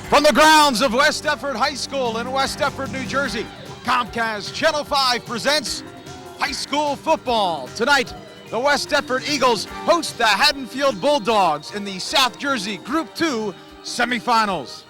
From the grounds of West Deptford High School in West Deptford, New Jersey, Comcast Channel 5 presents high school football. Tonight, the West Deptford Eagles host the Haddonfield Bulldogs in the South Jersey Group 2 semifinals.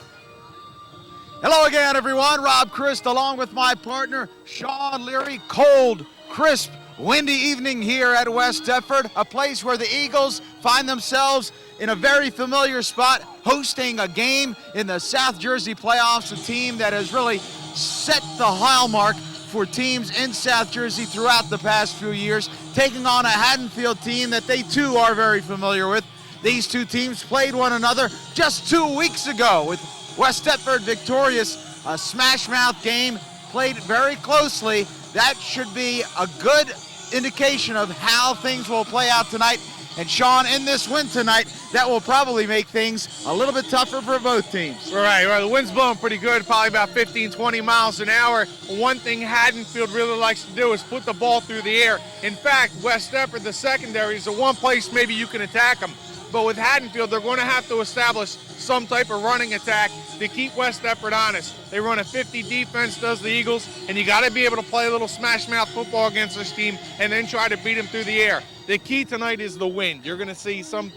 Hello again, everyone. Rob Christ along with my partner, Sean Leary. Cold, crisp, windy evening here at West Deptford, a place where the Eagles find themselves in a very familiar spot, hosting a game in the South Jersey playoffs, a team that has really set the hallmark for teams in South Jersey throughout the past few years, taking on a Haddonfield team that they too are very familiar with. These two teams played one another just 2 weeks ago, with West Deptford victorious, a smash-mouth game played very closely. That should be a good indication of how things will play out tonight. And Sean, in this win tonight, that will probably make things a little bit tougher for both teams. Right. The wind's blowing pretty good, probably about 15, 20 miles an hour. One thing Haddonfield really likes to do is put the ball through the air. In fact, West Deptford, the secondary, is the one place maybe you can attack them. But with Haddonfield, they're going to have to establish some type of running attack to keep West Deptford honest. They run a 50 defense, does the Eagles, and you got to be able to play a little smash-mouth football against this team and then try to beat them through the air. The key tonight is the wind. You're going to see some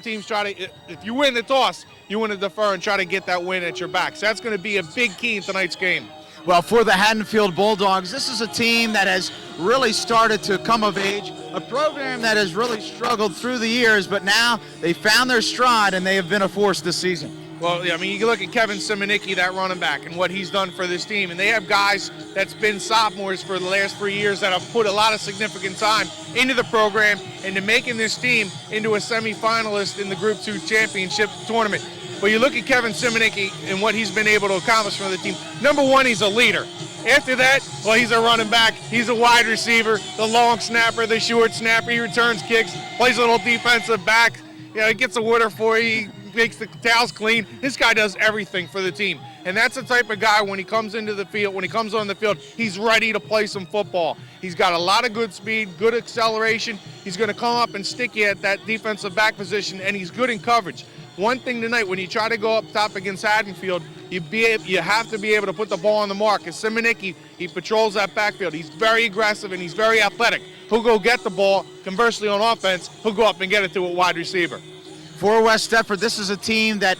teams try to, if you win the toss, you want to defer and try to get that win at your back. So that's going to be a big key in tonight's game. Well, for the Haddonfield Bulldogs, this is a team that has really started to come of age, a program that has really struggled through the years, but now they found their stride and they have been a force this season. Well, I mean, you can look at Kevin Simonicki, that running back, and what he's done for this team. And they have guys that's been sophomores for the last 3 years that have put a lot of significant time into the program and to making this team into a semifinalist in the Group 2 championship tournament. But you look at Kevin Simonicki and what he's been able to accomplish for the team. Number one, he's a leader. After that, well, he's a running back. He's a wide receiver, the long snapper, the short snapper. He returns kicks, plays a little defensive back. You know, he gets a winner for you. He makes the towels clean. This guy does everything for the team. And that's the type of guy when he comes into the field, when he comes on the field, he's ready to play some football. He's got a lot of good speed, good acceleration. He's going to come up and stick you at that defensive back position, and he's good in coverage. One thing tonight, when you try to go up top against Haddonfield, you have to be able to put the ball on the mark. As Simonicki, he patrols that backfield. He's very aggressive and he's very athletic. He'll go get the ball. Conversely, on offense, he'll go up and get it to a wide receiver. For West Deptford, this is a team that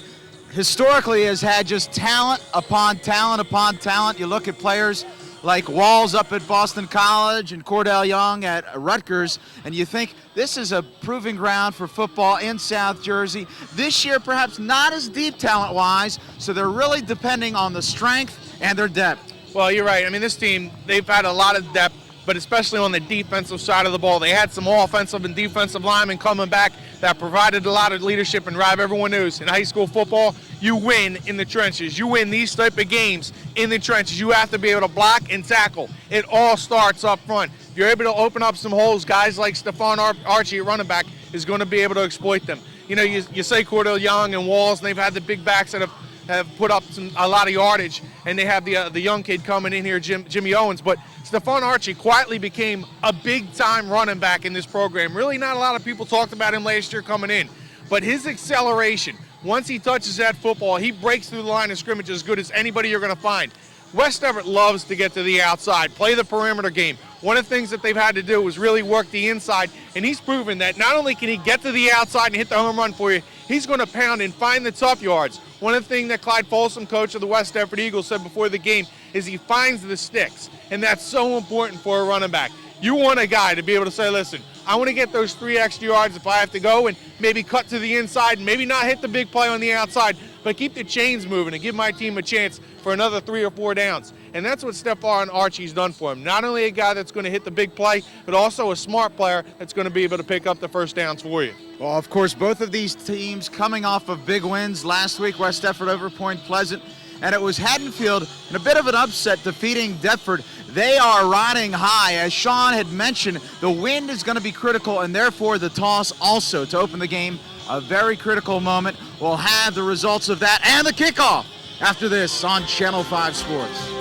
historically has had just talent upon talent upon talent. You look at players like Walls up at Boston College and Cordell Young at Rutgers, and you think this is a proving ground for football in South Jersey. This year, perhaps not as deep talent-wise, so they're really depending on the strength and their depth. Well, you're right. I mean, this team, they've had a lot of depth, but especially on the defensive side of the ball. They had some offensive and defensive linemen coming back that provided a lot of leadership. And Rob, everyone knows in high school football, you win in the trenches. You win these type of games in the trenches. You have to be able to block and tackle. It all starts up front. If you're able to open up some holes, guys like Stephon Archie, running back, is going to be able to exploit them. You know, you say Cordell Young and Walls, and they've had the big backs that have put up a lot of yardage, and they have the young kid coming in here, Jimmy Owens. But Stephon Archie quietly became a big-time running back in this program. Really not a lot of people talked about him last year coming in. But his acceleration, once he touches that football, he breaks through the line of scrimmage as good as anybody you're going to find. West Deptford loves to get to the outside, play the perimeter game. One of the things that they've had to do was really work the inside, and he's proven that not only can he get to the outside and hit the home run for you, he's going to pound and find the tough yards. One of the things that Clyde Folsom, coach of the West Deptford Eagles, said before the game is he finds the sticks, and that's so important for a running back. You want a guy to be able to say, listen, I want to get those 3 extra yards if I have to go and maybe cut to the inside and maybe not hit the big play on the outside, but keep the chains moving and give my team a chance for another 3 or 4 downs. And that's what Stephon Archie's done for him. Not only a guy that's going to hit the big play, but also a smart player that's going to be able to pick up the first downs for you. Well, of course, both of these teams coming off of big wins last week, West Deptford over Point Pleasant, and it was Haddonfield in a bit of an upset defeating Deptford. They are riding high. As Sean had mentioned, the wind is going to be critical, and therefore the toss also to open the game, a very critical moment. We'll have the results of that and the kickoff after this on Channel 5 Sports.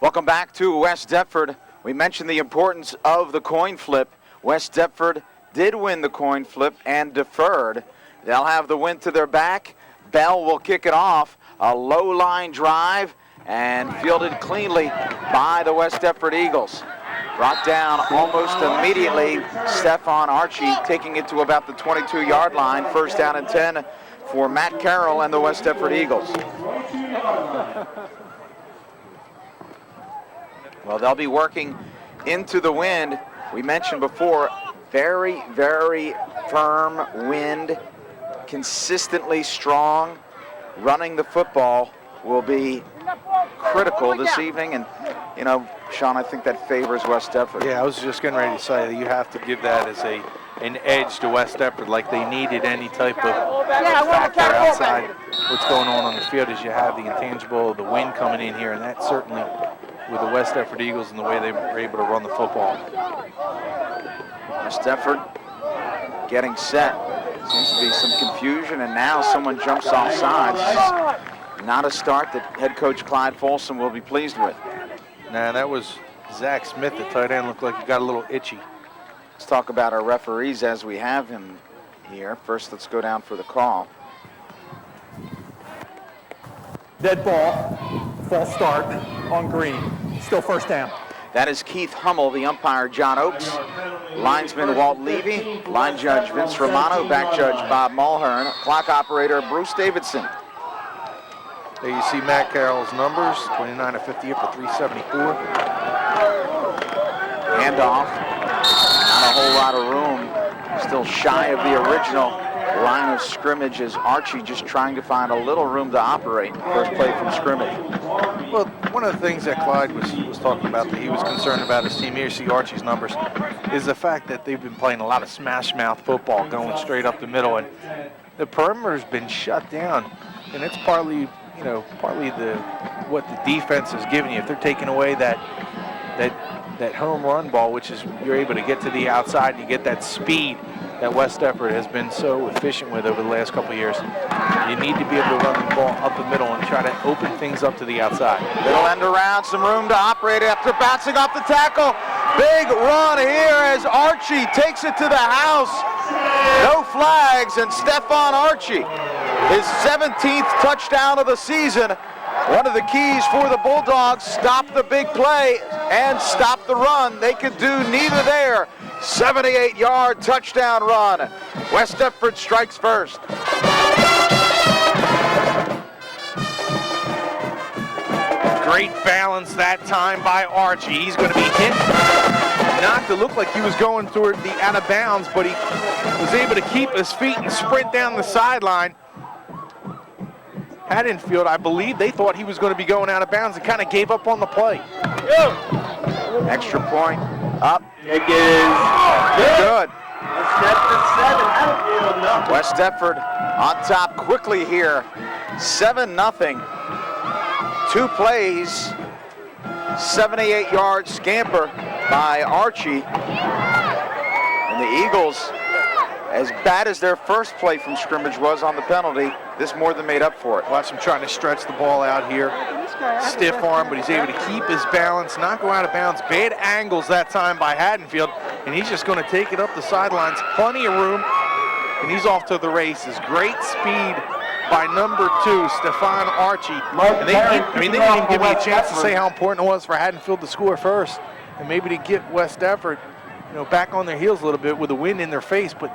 Welcome back to West Deptford. We mentioned the importance of the coin flip. West Deptford did win the coin flip and deferred. They'll have the win to their back. Bell will kick it off. A low line drive and fielded cleanly by the West Deptford Eagles. Brought down almost immediately. Stefan Archie taking it to about the 22-yard line. First down and 10 for Matt Carroll and the West Deptford Eagles. Well, they'll be working into the wind. We mentioned before, very, very firm wind, consistently strong. Running the football will be critical this evening. And, you know, Sean, I think that favors West Deptford. Yeah, I was just getting ready to say that you have to give that as an edge to West Deptford, like they needed any type of factor outside what's going on the field, as you have the intangible, the wind coming in here, and that certainly, with the West Deptford Eagles and the way they were able to run the football. West Deptford getting set. Seems to be some confusion, and now someone jumps off sides. Not a start that head coach Clyde Folsom will be pleased with. Nah, that was Zach Smith, the tight end. Looked like he got a little itchy. Let's talk about our referees as we have him here. First, let's go down for the call. Dead ball, false start on green. Still first down. That is Keith Hummel, the umpire John Oakes, linesman Walt Levy, line judge Vince Romano, back judge Bob Mulhern, clock operator Bruce Davidson. There you see Matt Carroll's numbers, 29 of 58 for 374. Handoff, not a whole lot of room, still shy of the original line of scrimmage as Archie just trying to find a little room to operate. First play from scrimmage. Well, one of the things that Clyde was talking about that he was concerned about his team, here you see Archie's numbers, is the fact that they've been playing a lot of smash mouth football going straight up the middle, and the perimeter's been shut down, and it's partly what the defense is giving you. If they're taking away that home run ball, which is you're able to get to the outside and you get that speed that West Deptford has been so efficient with over the last couple of years. You need to be able to run the ball up the middle and try to open things up to the outside. Little end around, some room to operate after bouncing off the tackle. Big run here as Archie takes it to the house. No flags, and Stefan Archie, his 17th touchdown of the season. One of the keys for the Bulldogs, stop the big play and stop the run. They could do neither there. 78-yard touchdown run. West Deptford strikes first. Great balance that time by Archie. He's going to be hit. Not to look like he was going toward the out of bounds, but he was able to keep his feet and sprint down the sideline. Haddonfield, I believe, they thought he was going to be going out of bounds and kind of gave up on the play. Extra point up. It is Good. West Deptford 7. West Deptford on top quickly here. 7-0. 2 plays. 78-yard scamper by Archie. And the Eagles, as bad as their first play from scrimmage was on the penalty, this more than made up for it. Watch him trying to stretch the ball out here. Stiff arm, but he's able to keep his balance, not go out of bounds. Bad angles that time by Haddonfield, and he's just going to take it up the sidelines. Plenty of room, and he's off to the races. Great speed by number 2, Stefan Archie. And they didn't even give me a chance to say how important it was for Haddonfield to score first, and maybe to get West Deptford, back on their heels a little bit with the wind in their face. But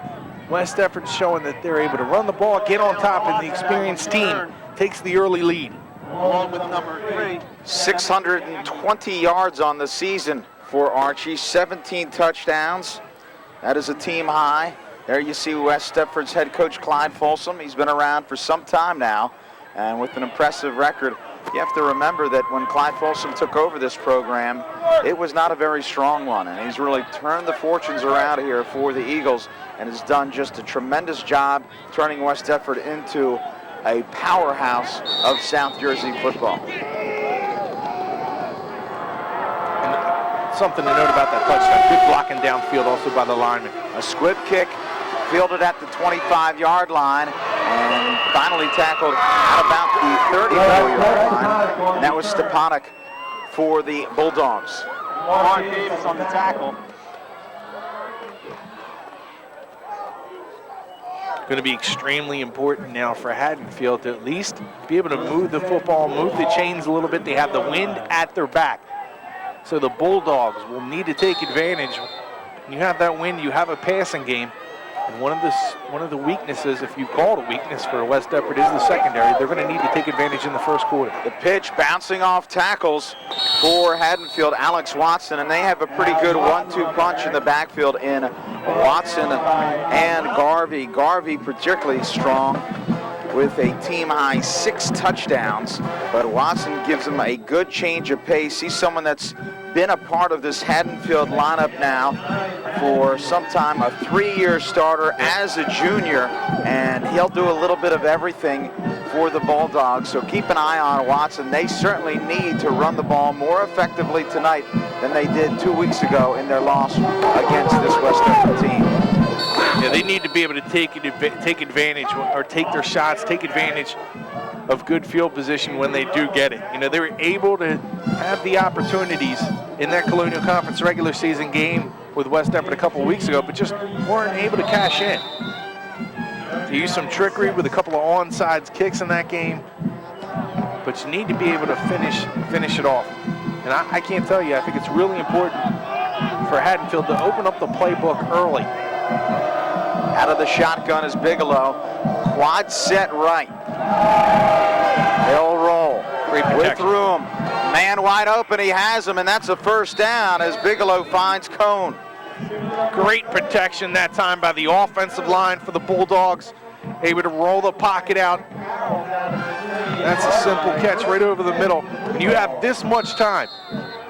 West Deptford's showing that they're able to run the ball, get on top, and the experienced team takes the early lead. Along with number 3. 620 yards on the season for Archie, 17 touchdowns. That is a team high. There you see West Deptford's head coach Clyde Folsom. He's been around for some time now, and with an impressive record. You have to remember that when Clyde Folsom took over this program, it was not a very strong one, and he's really turned the fortunes around here for the Eagles and has done just a tremendous job turning West Deptford into a powerhouse of South Jersey football. And something to note about that touchdown, good blocking downfield also by the lineman. A squib kick fielded at the 25-yard line and finally tackled at about the 34-yard line. And that was Stepanek for the Bulldogs. Mark Davis on the tackle. Going to be extremely important now for Haddonfield to at least be able to move the football, move the chains a little bit. They have the wind at their back. So the Bulldogs will need to take advantage. When you have that wind, you have a passing game. And one of the weaknesses, if you call it a weakness for West Deptford, is the secondary. They're going to need to take advantage in the first quarter. The pitch bouncing off tackles for Haddonfield, Alex Watson, and they have a pretty good 1-2 punch in the backfield in Watson and Garvey. Garvey particularly strong with a team-high 6 touchdowns, but Watson gives him a good change of pace. He's someone that's been a part of this Haddonfield lineup now for some time, a 3-year starter as a junior, and he'll do a little bit of everything for the Bulldogs. So keep an eye on Watson. They certainly need to run the ball more effectively tonight than they did 2 weeks ago in their loss against this West Deptford team. Yeah, they need to be able to take advantage or take their shots, take advantage of good field position when they do get it. You know, they were able to have the opportunities in that Colonial Conference regular season game with West Deptford a couple of weeks ago, but just weren't able to cash in. They used some trickery with a couple of onside kicks in that game, but you need to be able to finish it off. And I can't tell you, I think it's really important for Haddonfield to open up the playbook early. Out of the shotgun is Bigelow. Quad set right. They'll roll with room. Man wide open, he has him, and that's a first down as Bigelow finds Cone. Great protection that time by the offensive line for the Bulldogs. Able to roll the pocket out. That's a simple catch right over the middle. When you have this much time,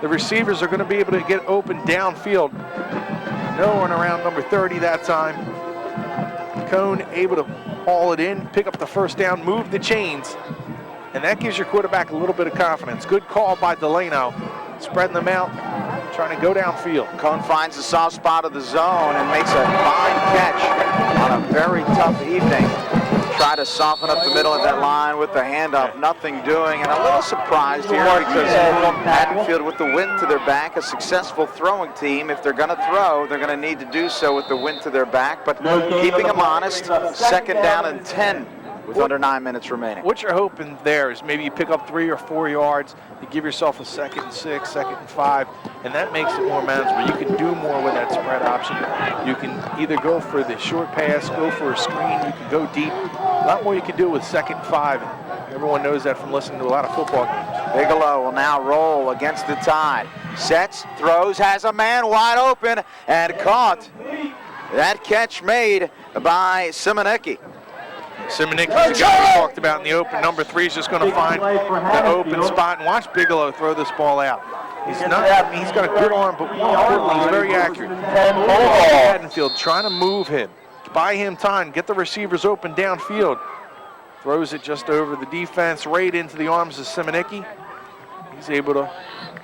the receivers are going to be able to get open downfield. No one around number 30 that time. Cone able to haul it in, pick up the first down, move the chains, and that gives your quarterback a little bit of confidence. Good call by Delano, spreading them out, trying to go downfield. Cone finds the soft spot of the zone and makes a fine catch on a very tough evening. Try to soften up the middle of that line with the handoff, nothing doing, and a little surprised here because Haddonfield with the wind to their back, a successful throwing team. If they're going to throw, they're going to need to do so with the wind to their back, but keeping them honest, 2nd down and 10 with under 9 minutes remaining. What you're hoping there is maybe you pick up 3 or 4 yards, you give yourself a 2nd and 6, 2nd and 5, and that makes it more manageable. You can do more with that spread option. You can either go for the short pass, go for a screen, you can go deep. A lot more you can do with 2nd and 5. And everyone knows that from listening to a lot of football games. Bigelow will now roll against the tide. Sets, throws, has a man wide open, and caught. That catch made by Simonicki. Simonicki's the guy we talked about in the open. Number 3 is just going to find the open spot, and watch Bigelow throw this ball out. He's got a good arm, but more importantly, he's very accurate. Haddonfield trying to move him, buy him time, get the receivers open downfield. Throws it just over the defense, right into the arms of Simonicki. He's able to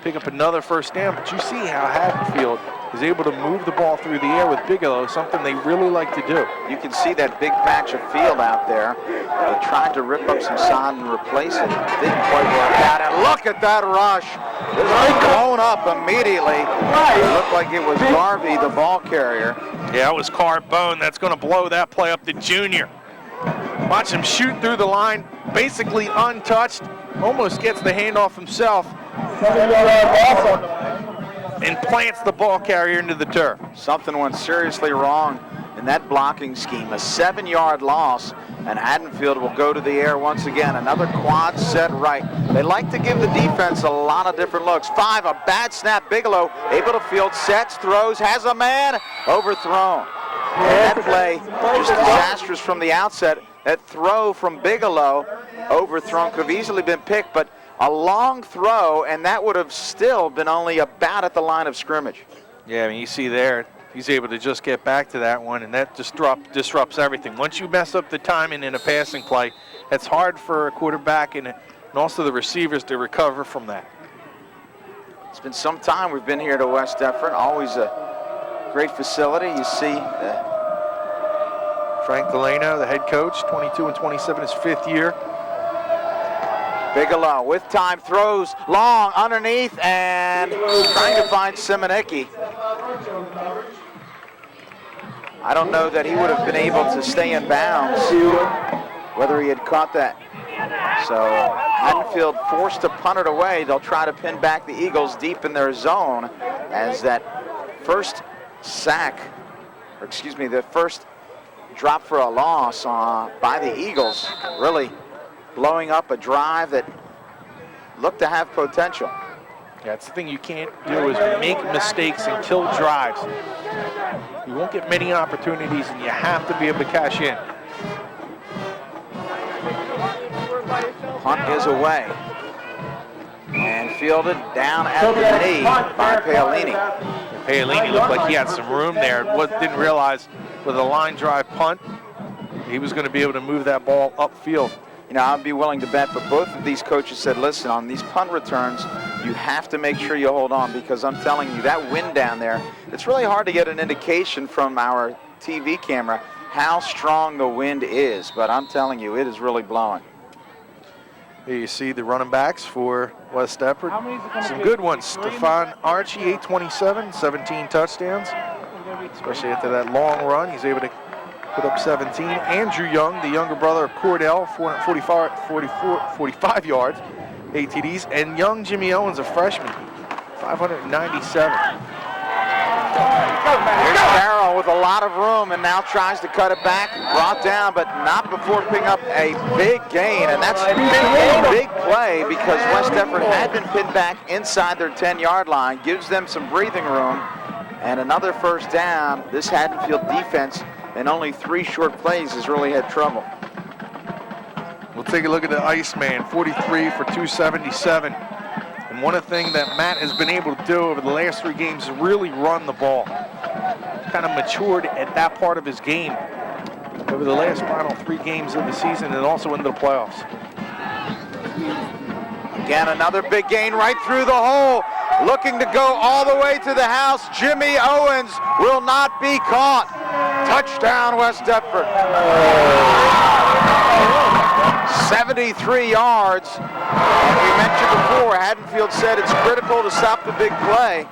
pick up another first down, but you see how Haddonfield is able to move the ball through the air with Bigelow, something they really like to do. You can see that big patch of field out there. They tried to rip up some sod and replace it. Didn't quite work out. And look at that rush. This was blown up immediately. It looked like it was Garvey, the ball carrier. Yeah, it was Carbone. That's going to blow that play up to Junior. Watch him shoot through the line, basically untouched. Almost gets the handoff himself. And plants the ball carrier into the turf. Something went seriously wrong in that blocking scheme. A 7-yard loss, and Haddonfield will go to the air once again. Another quad set right. They like to give the defense a lot of different looks. 5, a bad snap. Bigelow able to field, sets, throws, has a man, overthrown. And that play just disastrous from the outset. That throw from Bigelow, overthrown, could have easily been picked, but a long throw, and that would have still been only about at the line of scrimmage. Yeah, I mean, you see there, he's able to just get back to that one, and that disrupts everything. Once you mess up the timing in a passing play, it's hard for a quarterback and also the receivers to recover from that. It's been some time we've been here to West Deptford. Always a great facility. You see Frank Delano, the head coach, 22 and 27, his 5th year. Bigelow with time throws long underneath and trying to find Simonicki. I don't know that he would have been able to stay in bounds, whether he had caught that. So Haddonfield forced to punt it away. They'll try to pin back the Eagles deep in their zone as that first sack, or excuse me, the first drop for a loss by the Eagles, really blowing up a drive that looked to have potential. Yeah, it's the thing you can't do is make mistakes and kill drives. You won't get many opportunities, and you have to be able to cash in. Punt is away and fielded down at the knee by Paolini. Paolini looked like he had some room there. Didn't realize with a line drive punt, he was going to be able to move that ball upfield. You know, I'd be willing to bet, but both of these coaches said, listen, on these punt returns, you have to make sure you hold on, because I'm telling you, that wind down there, it's really hard to get an indication from our TV camera how strong the wind is, but I'm telling you, it is really blowing. Here you see the running backs for West Deptford. Some good ones. Stefan Archie, 827, 17 touchdowns. Especially after that long run, he's able to put up 17. Andrew Young, the younger brother of Cordell, 445 yards, 8 TDs. And young Jimmy Owens, a freshman, 597. Here's Farrell with a lot of room and now tries to cut it back. Brought down, but not before picking up a big gain. And that's a big play because West Deptford had been pinned back inside their 10-yard line. Gives them some breathing room. And another first down. This Haddonfield defense in only 3 short plays has really had trouble. We'll take a look at the Iceman, 43 for 277. And one of the things that Matt has been able to do over the last 3 games is really run the ball. He's kind of matured at that part of his game over the last final 3 games of the season and also into the playoffs. Again, another big gain right through the hole. Looking to go all the way to the house. Jimmy Owens will not be caught. Touchdown, West Deptford. 73 yards. We mentioned before, Haddonfield said it's critical to stop the big play.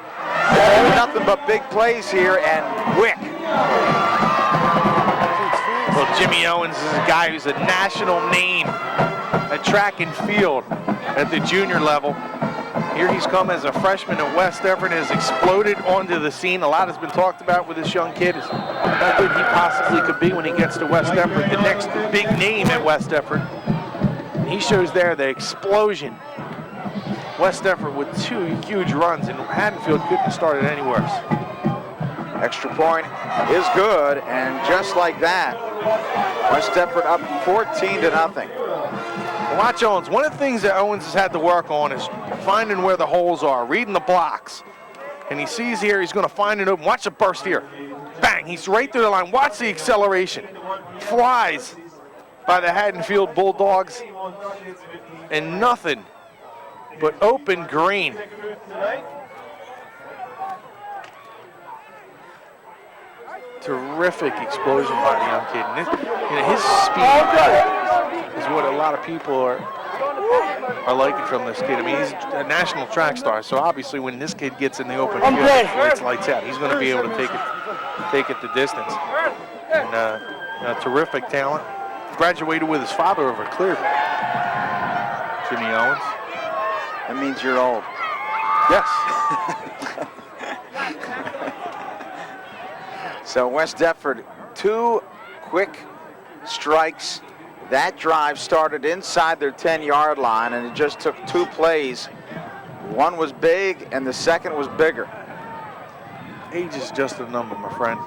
Nothing but big plays here and quick. Well, Jimmy Owens is a guy who's a national name at track and field at the junior level. Here he's come as a freshman at West Deptford and has exploded onto the scene. A lot has been talked about with this young kid, is how good he possibly could be when he gets to West Deptford, the next big name at West Deptford. And he shows there the explosion. West Deptford with 2 huge runs, and Haddonfield couldn't start it any worse. Extra point is good, and just like that, West Deptford up 14-0. Watch Owens. One of the things that Owens has had to work on is finding where the holes are, reading the blocks. And he sees here he's going to find it open. Watch the burst here. Bang, he's right through the line. Watch the acceleration. Flies by the Haddonfield Bulldogs. And nothing but open green. Terrific explosion by the young kid. And his speed is what a lot of people are liking from this kid. I mean, he's a national track star, so obviously when this kid gets in the open field, it's lights out. He's going to be able to take it the distance. And terrific talent. Graduated with his father over at Clearview. Jimmy Owens. That means you're old. Yes. So West Deptford, 2 quick strikes. That drive started inside their 10-yard line, and it just took 2 plays. One was big, and the second was bigger. Age is just a number, my friend.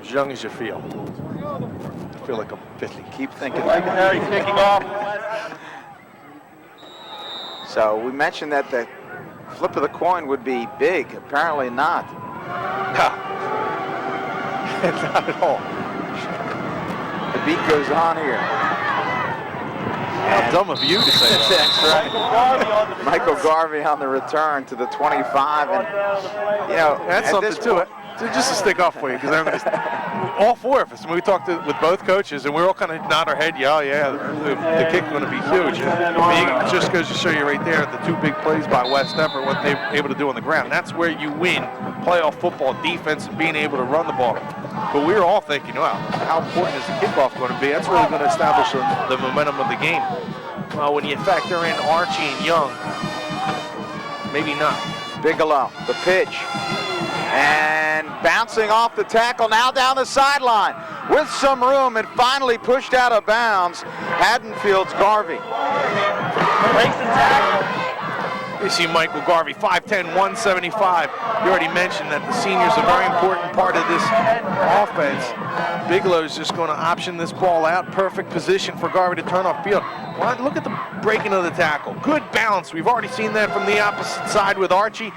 As young as you feel. I feel like I'm 50. Keep thinking. Harry kicking off. So we mentioned that the flip of the coin would be big. Apparently not. No. Not at all. The beat goes on here. How dumb of you to say that. That's right. Michael Garvey on the return to the 25. And, you know, That's something to it. just to stick up for you, because I'm going to, all four of us, and we talked with both coaches, and we all kind of nod our head, yeah, the kick's going to be huge. And it just goes to show you right there, the two big plays by West Effort, what they were able to do on the ground. That's where you win playoff football, defense, and being able to run the ball. But we were all thinking, well, how important is the kickoff going to be? That's really going to establish the momentum of the game. Well, when you factor in Archie and Young, maybe not. Bigelow, the pitch. And bouncing off the tackle, now down the sideline with some room and finally pushed out of bounds. Haddonfield's Garvey. Breaks the tackle. You see Michael Garvey, 5'10", 175. You already mentioned that the senior's a very important part of this offense. Bigelow's just going to option this ball out. Perfect position for Garvey to turn off field. Well, look at the breaking of the tackle. Good balance. We've already seen that from the opposite side with Archie.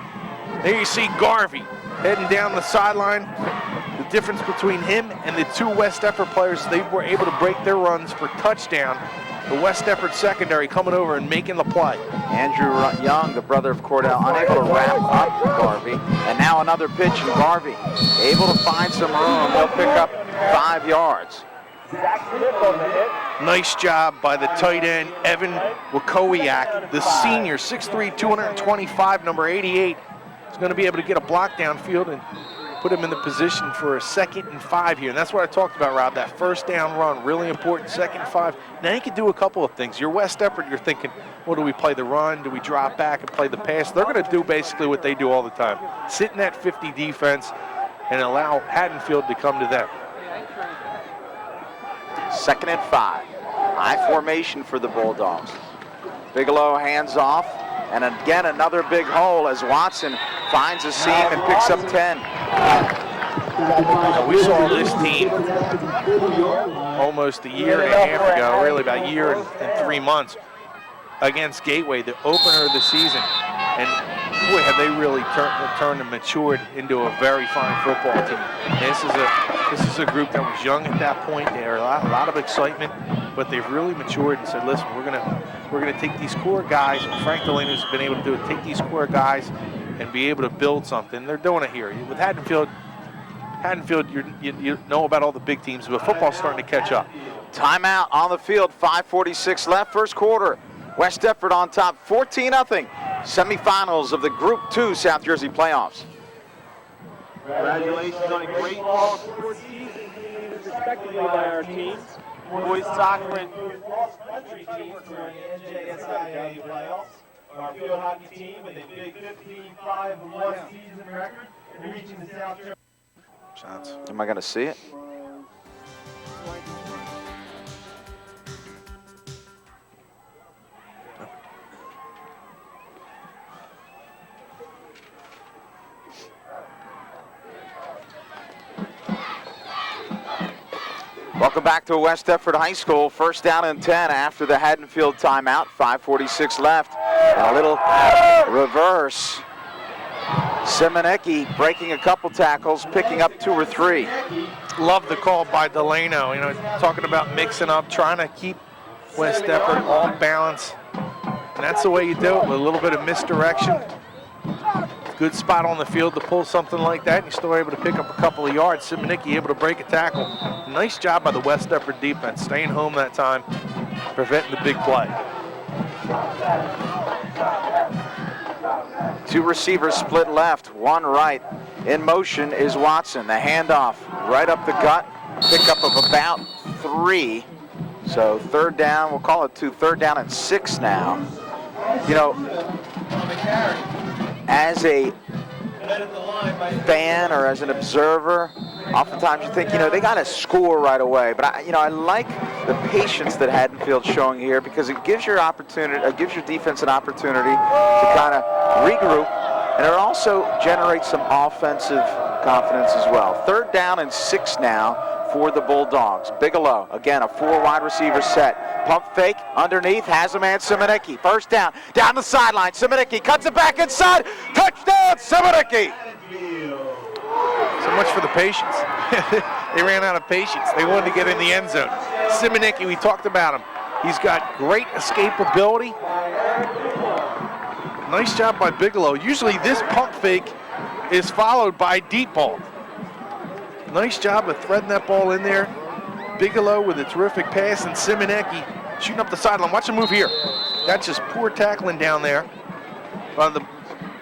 There you see Garvey heading down the sideline. The difference between him and the two West Effort players, they were able to break their runs for touchdown. The West Effort secondary coming over and making the play. Andrew Young, the brother of Cordell, unable to wrap up Garvey. And now another pitch, and Garvey able to find some room. They'll pick up 5 yards. Nice job by the tight end, Evan Wakowiak, the senior, 6'3", 225, number 88. Is going to be able to get a block downfield and put him in the position for a 2nd and 5 here. And that's what I talked about, Rob, that first down run, really important, 2nd and 5. Now you can do a couple of things. Your West Effort, you're thinking, well, do we play the run? Do we drop back and play the pass? They're going to do basically what they do all the time. Sit in that 50 defense and allow Haddonfield to come to them. 2nd and 5. High formation for the Bulldogs. Bigelow hands off. And again, another big hole as Watson finds a seam and picks up 10. Now, we saw this team almost a year and a half ago, really about a year and 3 months, against Gateway, the opener of the season. And boy, have they really turned and matured into a very fine football team. This is a group that was young at that point. They had a lot of excitement, but they've really matured and said, listen, we're gonna take these core guys, and Frank Delano's been able to do it, take these core guys and be able to build something. They're doing it here. With Haddonfield, you know about all the big teams, but football's starting to catch up. Timeout on the field, 5:46 left, first quarter. West Effort on top, 14-0. Semifinals of the Group 2 South Jersey playoffs. Congratulations on a great fall sports season, respectively by our teams. Boys soccer and cross country teams were in the NJSIAA playoffs. Our field hockey team with a big 15-5-1 season record and reaching the South Jersey. Shots. Am I going to see it? Welcome back to West Effort High School. First down and 10 after the Haddonfield timeout. 5:46 left. And a little reverse. Simonecki breaking a couple tackles, picking up 2 or 3. Love the call by Delano. You know, talking about mixing up, trying to keep West Effort off balance. And that's the way you do it, with a little bit of misdirection. Good spot on the field to pull something like that, and you're still able to pick up a couple of yards. Simonecki able to break a tackle. Nice job by the West Effort defense, staying home that time, preventing the big play. 2 receivers split left, 1 right. In motion is Watson. The handoff right up the gut. Pickup of about 3. So 3rd down, we'll call it 2. 3rd down and 6 now. You know, as a fan or as an observer, oftentimes you think, you know, they got to score right away. But I like the patience that Haddonfield's showing here, because it gives your defense an opportunity to kind of regroup, and it also generates some offensive confidence as well. 3rd down and 6 now for the Bulldogs. Bigelow, again, a 4 wide receiver set. Pump fake underneath, has a man, Simonecki. First down, down the sideline. Simonecki cuts it back inside. Touchdown, Simonecki! So much for the patience. They ran out of patience. They wanted to get in the end zone. Simonecki, we talked about him. He's got great escapability. Nice job by Bigelow. Usually this pump fake is followed by deep ball. Nice job of threading that ball in there. Bigelow with a terrific pass, and Simonecki shooting up the sideline. Watch him move here. That's just poor tackling down there by the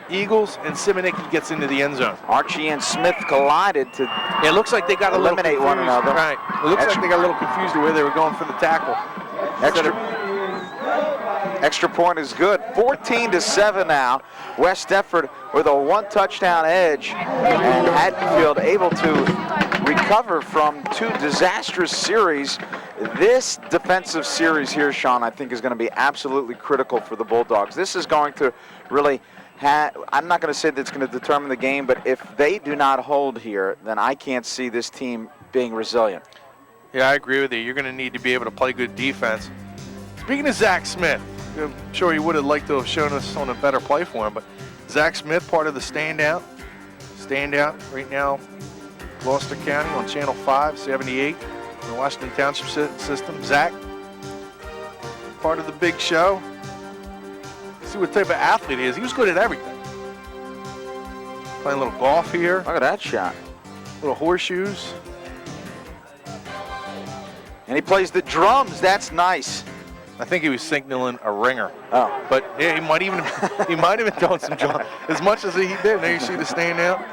Eagles, and Simonecki gets into the end zone. Archie and Smith collided to It looks like they got a little eliminate confused. one another. Right. It looks like they got a little confused the way they were going for the tackle. Extra point is good. 14-7 now. West Deptford with a 1-touchdown edge, and Haddonfield able to recover from 2 disastrous series. This defensive series here, Sean, I think is going to be absolutely critical for the Bulldogs. This is going to really I'm not going to say that it's going to determine the game, but if they do not hold here, then I can't see this team being resilient. Yeah, I agree with you. You're going to need to be able to play good defense. Speaking of Zach Smith, I'm sure he would have liked to have shown us on a better play for him, but Zach Smith, part of the standout right now, Gloucester County on Channel 5, 78, in the Washington Township system. Zach, part of the big show. See what type of athlete he is. He was good at everything. Playing a little golf here. Look at that shot. Little horseshoes. And he plays the drums. That's nice. I think he was signaling a ringer. Oh. But yeah, he might have been throwing some drums. As much as he did. There you see the standout.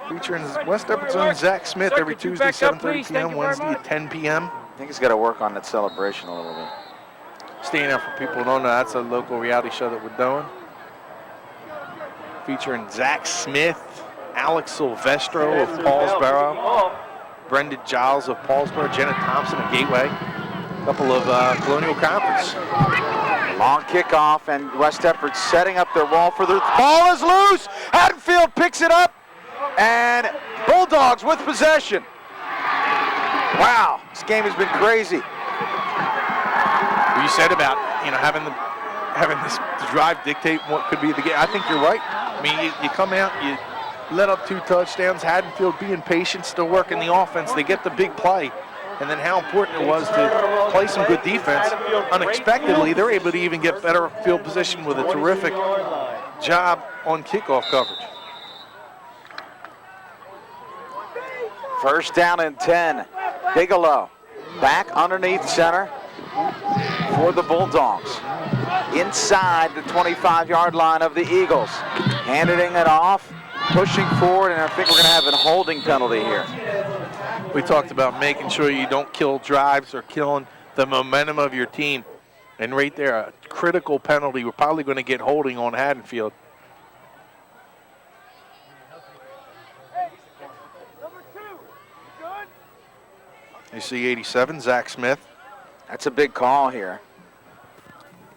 Featuring West Deptford's own Zach Smith every Tuesday, 7:30 p.m., Wednesday at 10 p.m. I think he's got to work on that celebration a little bit. Staying out for people who don't know, that's a local reality show that we're doing. Featuring Zach Smith, Alex Silvestro of Paulsboro, Brenda Giles of Paulsboro, Jenna Thompson of Gateway, a couple of Colonial Conference. Long kickoff, and West Deptford setting up their ball for the ball is loose. Haddonfield picks it up, and Bulldogs with possession. Wow, this game has been crazy. What you said about having this drive dictate what could be the game. I think you're right. I mean, you come out, you let up 2 touchdowns. Haddonfield being patient, still working the offense. They get the big play, and then how important it was to play some good defense. Unexpectedly, they're able to even get better field position with a terrific job on kickoff coverage. First down and 10. Bigelow back underneath center for the Bulldogs. Inside the 25-yard line of the Eagles. Handing it off, pushing forward, and I think we're going to have a holding penalty here. We talked about making sure you don't kill drives or killing the momentum of your team. And right there, a critical penalty. We're probably going to get holding on Haddonfield. You see 87, Zach Smith. That's a big call here.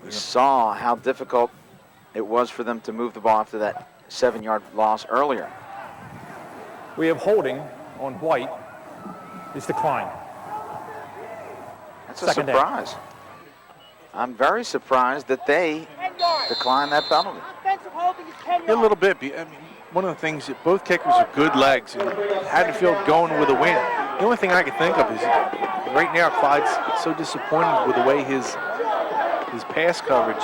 We saw how difficult it was for them to move the ball after that 7-yard loss earlier. We have holding on White. Is declined. That's a surprise. I'm very surprised that they declined that penalty. A little bit. I mean, one of the things that both kickers are good legs, and Haddonfield going with a win. The only thing I can think of is right now Clyde's so disappointed with the way his pass coverage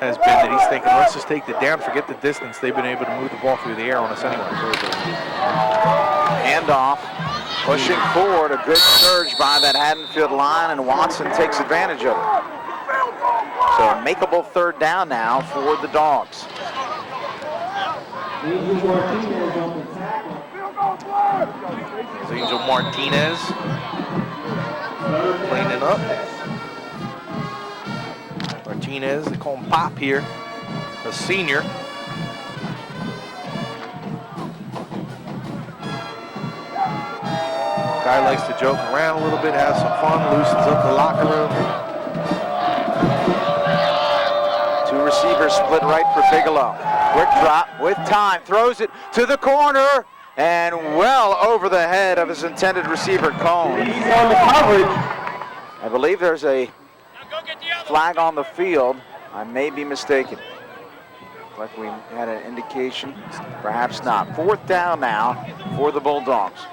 has been that he's thinking, let's just take the down, forget the distance. They've been able to move the ball through the air on us anyway. Handoff, pushing forward, a good surge by that Haddonfield line, and Watson takes advantage of it. So a makeable third down now for the Dogs. Angel Martinez cleaning up. Martinez, they call him Pop here, a senior. Guy likes to joke around a little bit, have some fun, loosens up the locker room. 2 receivers split right for Bigelow. Quick drop with time, throws it to the corner, and well over the head of his intended receiver, Cone. He's on the coverage. I believe there's a flag on the field. I may be mistaken. Like we had an indication, perhaps not. 4th down now for the Bulldogs.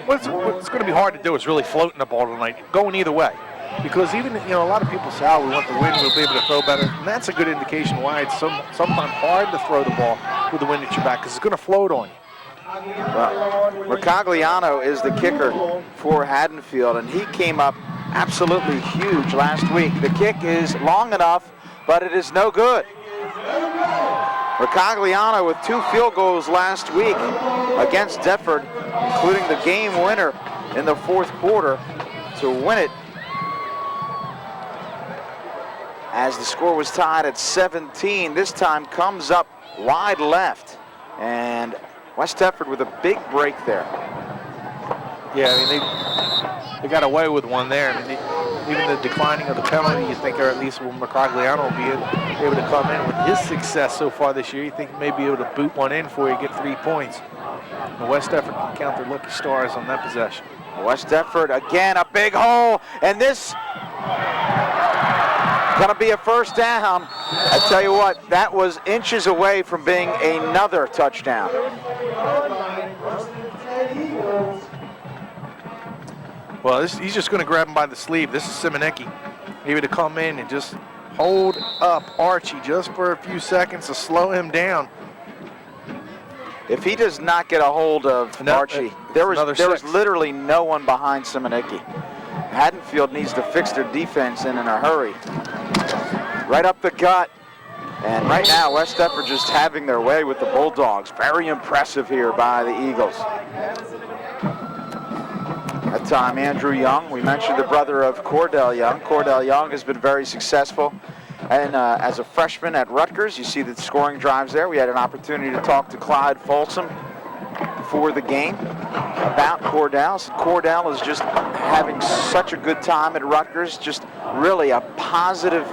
What's going to be hard to do is really floating the ball tonight, going either way. Because even, a lot of people say, we want the wind, we'll be able to throw better. And that's a good indication why it's sometimes hard to throw the ball with the wind at your back, because it's going to float on you. Well, Mercogliano is the kicker for Haddonfield, and he came up absolutely huge last week. The kick is long enough, but it is no good. Mercogliano with 2 field goals last week against Deptford, including the game winner in the 4th quarter to win it, as the score was tied at 17. This time comes up wide left, and West Deptford with a big break there. Yeah, I mean, they got away with one there. I mean, even the declining of the penalty, you think, or at least Mercogliano will be able to come in with his success so far this year. You think he may be able to boot one in for you, get 3 points. And West Deptford can count their lucky stars on that possession. West Deptford, again, a big hole, and this gonna be a first down. I tell you what, that was inches away from being another touchdown. Well, he's just going to grab him by the sleeve. This is Simonicki. Maybe to come in and just hold up Archie just for a few seconds to slow him down. If he does not get a hold of Archie, there was literally no one behind Simonicki. Haddonfield needs to fix their defense in a hurry. Right up the gut. And right now, West Deptford just having their way with the Bulldogs. Very impressive here by the Eagles. That time, Andrew Young, we mentioned the brother of Cordell Young. Cordell Young has been very successful. And as a freshman at Rutgers, you see the scoring drives there. We had an opportunity to talk to Clyde Folsom for the game about Cordell. So Cordell is just having such a good time at Rutgers, just really a positive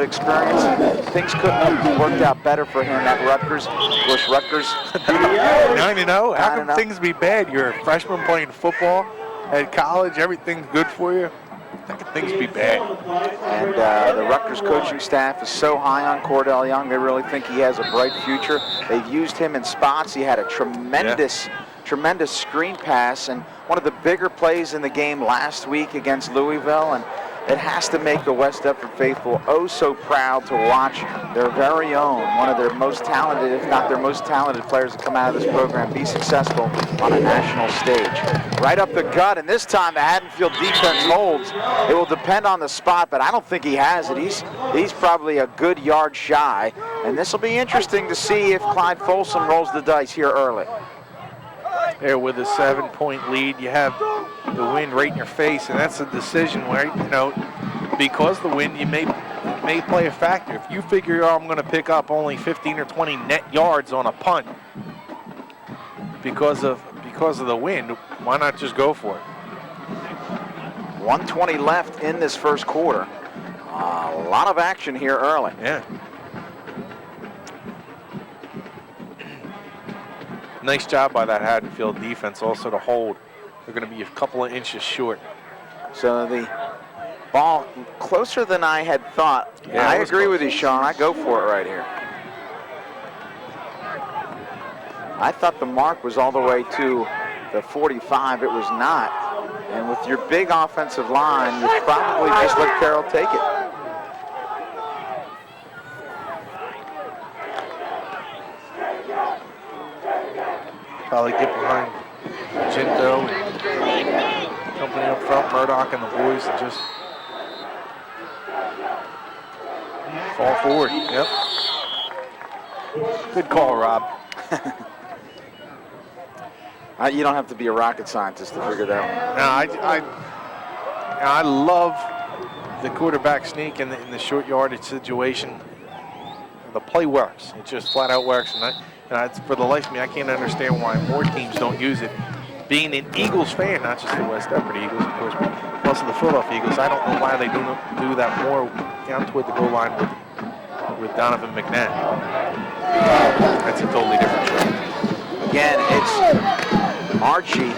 experience. Things couldn't have worked out better for him at Rutgers. Of course, Rutgers. 9-0. How can things be bad? You're a freshman playing football at college. Everything's good for you. How can things be bad? And the Rutgers coaching staff is so high on Cordell Young. They really think he has a bright future. They've used him in spots. He had a tremendous screen pass and one of the bigger plays in the game last week against Louisville. And it has to make the West Deptford faithful oh so proud to watch their very own, one of their most talented, if not their most talented players to come out of this program, be successful on a national stage. Right up the gut, and this time the Haddonfield defense holds. It will depend on the spot, but I don't think he has it. He's probably a good yard shy, and this will be interesting to see if Clyde Folsom rolls the dice here early. There with a 7-point lead, you have the wind right in your face, and that's a decision where, you know, because the wind, it may play a factor. If you figure I'm going to pick up only 15 or 20 net yards on a punt because of the wind, why not just go for it? 1:20 left in this first quarter. A lot of action here early. Yeah. Nice job by that Haddonfield defense also to hold. They're going to be a couple of inches short. So the ball closer than I had thought. Yeah, I agree with you, Sean. I go for it right here. I thought the mark was all the way to the 45. It was not. And with your big offensive line, you probably just let Carroll take it. Probably get behind Ginto and company up front, Murdoch and the boys, and just fall forward. Yep. Good call, Rob. You don't have to be a rocket scientist to figure that one out. No, I love the quarterback sneak in the short yardage situation. The play works. It just flat out works. And for the life of me, I can't understand why more teams don't use it. Being an Eagles fan, not just the West Deptford Eagles, of course, but also the Philadelphia Eagles, I don't know why they do that more down toward the goal line with Donovan McNabb. That's a totally different show. Again, it's Archie.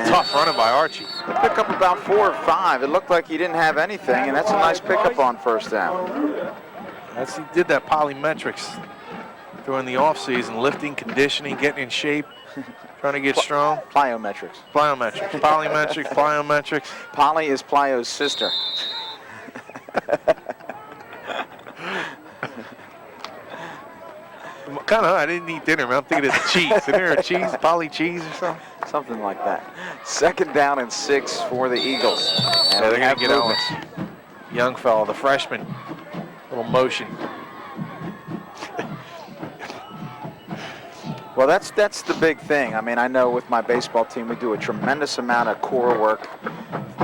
Tough running by Archie. He picked up about 4 or 5. It looked like he didn't have anything, and that's a nice pickup on first down. He did that polymetrics during the offseason, lifting, conditioning, getting in shape, trying to get strong. Plyometrics. Plyometrics. Polly is Plyo's sister. Kind of. I didn't eat dinner, man. I'm thinking of the cheese. Isn't there a cheese, poly cheese or something? Something like that. 2nd down and 6 for the Eagles. And they're we going have to get movement. Owens. Young fellow, the freshman. Little motion. Well, that's the big thing. I mean, I know with my baseball team, we do a tremendous amount of core work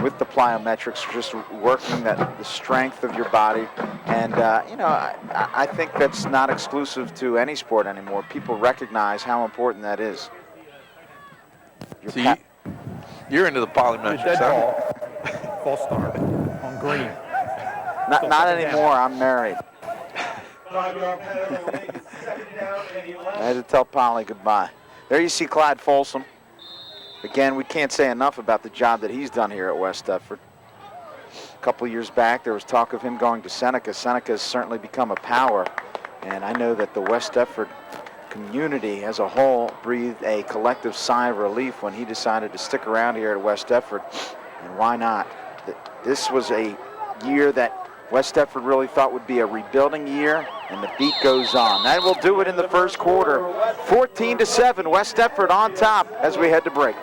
with the plyometrics, just working the strength of your body. And, you know, I think that's not exclusive to any sport anymore. People recognize how important that is. So you're into the polymetrics, Dead huh? ball, false start on green. Not anymore. I'm married. I had to tell Polly goodbye. There you see Clyde Folsom. Again, we can't say enough about the job that he's done here at West Deptford. A couple years back, there was talk of him going to Seneca. Seneca has certainly become a power, and I know that the West Deptford community as a whole breathed a collective sigh of relief when he decided to stick around here at West Deptford, and why not? This was a year that West Deptford really thought would be a rebuilding year, and the beat goes on. That will do it in the first quarter. 14-7, West Deptford on top as we head to break.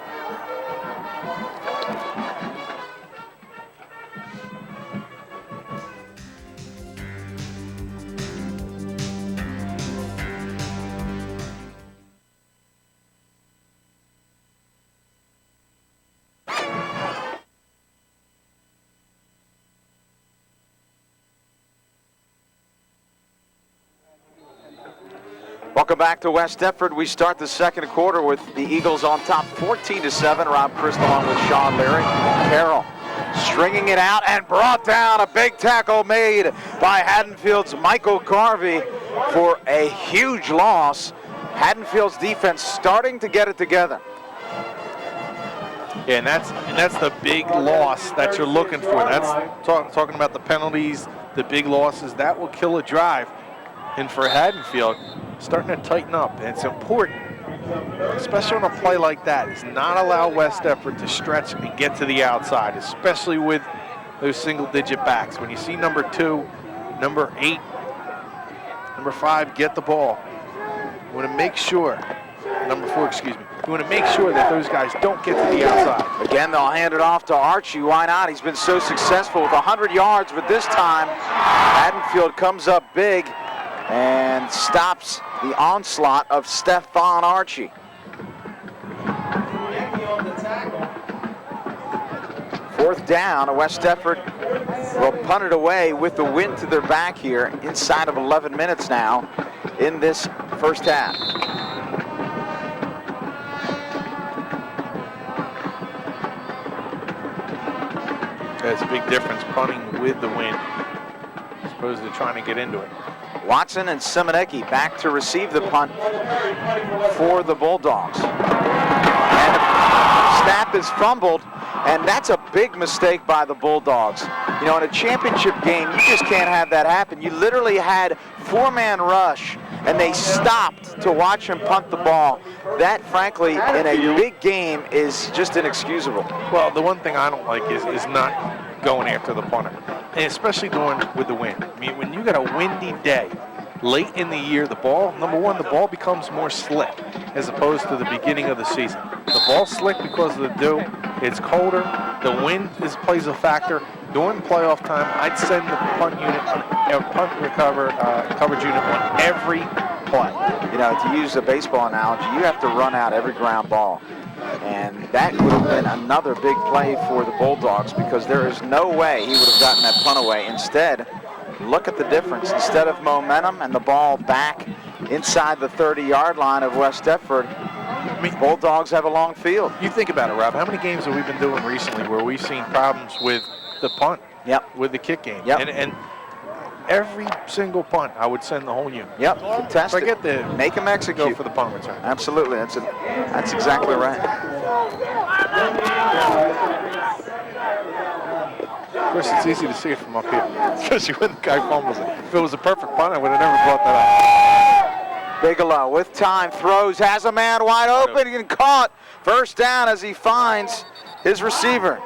Welcome back to West Deptford. We start the second quarter with the Eagles on top 14-7. Rob Crystal on with Sean Berry. Carroll stringing it out and brought down. A big tackle made by Haddonfield's Michael Garvey for a huge loss. Haddonfield's defense starting to get it together. Yeah, and that's the big loss that you're looking for. That's talking about the penalties, the big losses. That will kill a drive. And for Haddonfield, starting to tighten up. And it's important, especially on a play like that, is not allow West Deptford to stretch and get to the outside, especially with those single-digit backs. When you see number 2, number 8, number 5 get the ball, you want to make sure, number 4, excuse me, you want to make sure that those guys don't get to the outside. Again, they'll hand it off to Archie. Why not? He's been so successful with 100 yards, but this time Haddonfield comes up big and stops the onslaught of Stephon Archie. Fourth down, West Deptford will punt it away with the wind to their back here inside of 11 minutes now in this first half. That's a big difference, punting with the wind, as opposed to trying to get into it. Watson and Simonecki back to receive the punt for the Bulldogs. And snap is fumbled, and that's a big mistake by the Bulldogs. You know, in a championship game, you just can't have that happen. You literally had 4-man rush, and they stopped to watch him punt the ball. That, frankly, in a big game is just inexcusable. Well, the one thing I don't like is not going after the punter, and especially going with the wind. I mean, when you got a windy day, late in the year, the ball, number one, the ball becomes more slick as opposed to the beginning of the season. The ball's slick because of the dew. It's colder. The wind plays a factor. During playoff time, I'd send the punt coverage unit on every play. You know, to use a baseball analogy, you have to run out every ground ball. And that would have been another big play for the Bulldogs because there is no way he would have gotten that punt away. Instead, look at the difference. Instead of momentum and the ball back inside the 30-yard line of West Deptford, Bulldogs have a long field. You think about it, Rob. How many games have we been doing recently where we've seen problems with the punt, with the kick game? Yep. And every single punt, I would send the whole unit. Yep, contest Forget the make them execute. Go for the punt return. Absolutely, that's exactly right. Of course, it's easy to see it from up here, especially when the guy fumbles it. If it was a perfect punt, I would have never brought that up. Bigelow with time, throws, has a man wide open, and caught. First down as he finds his receiver.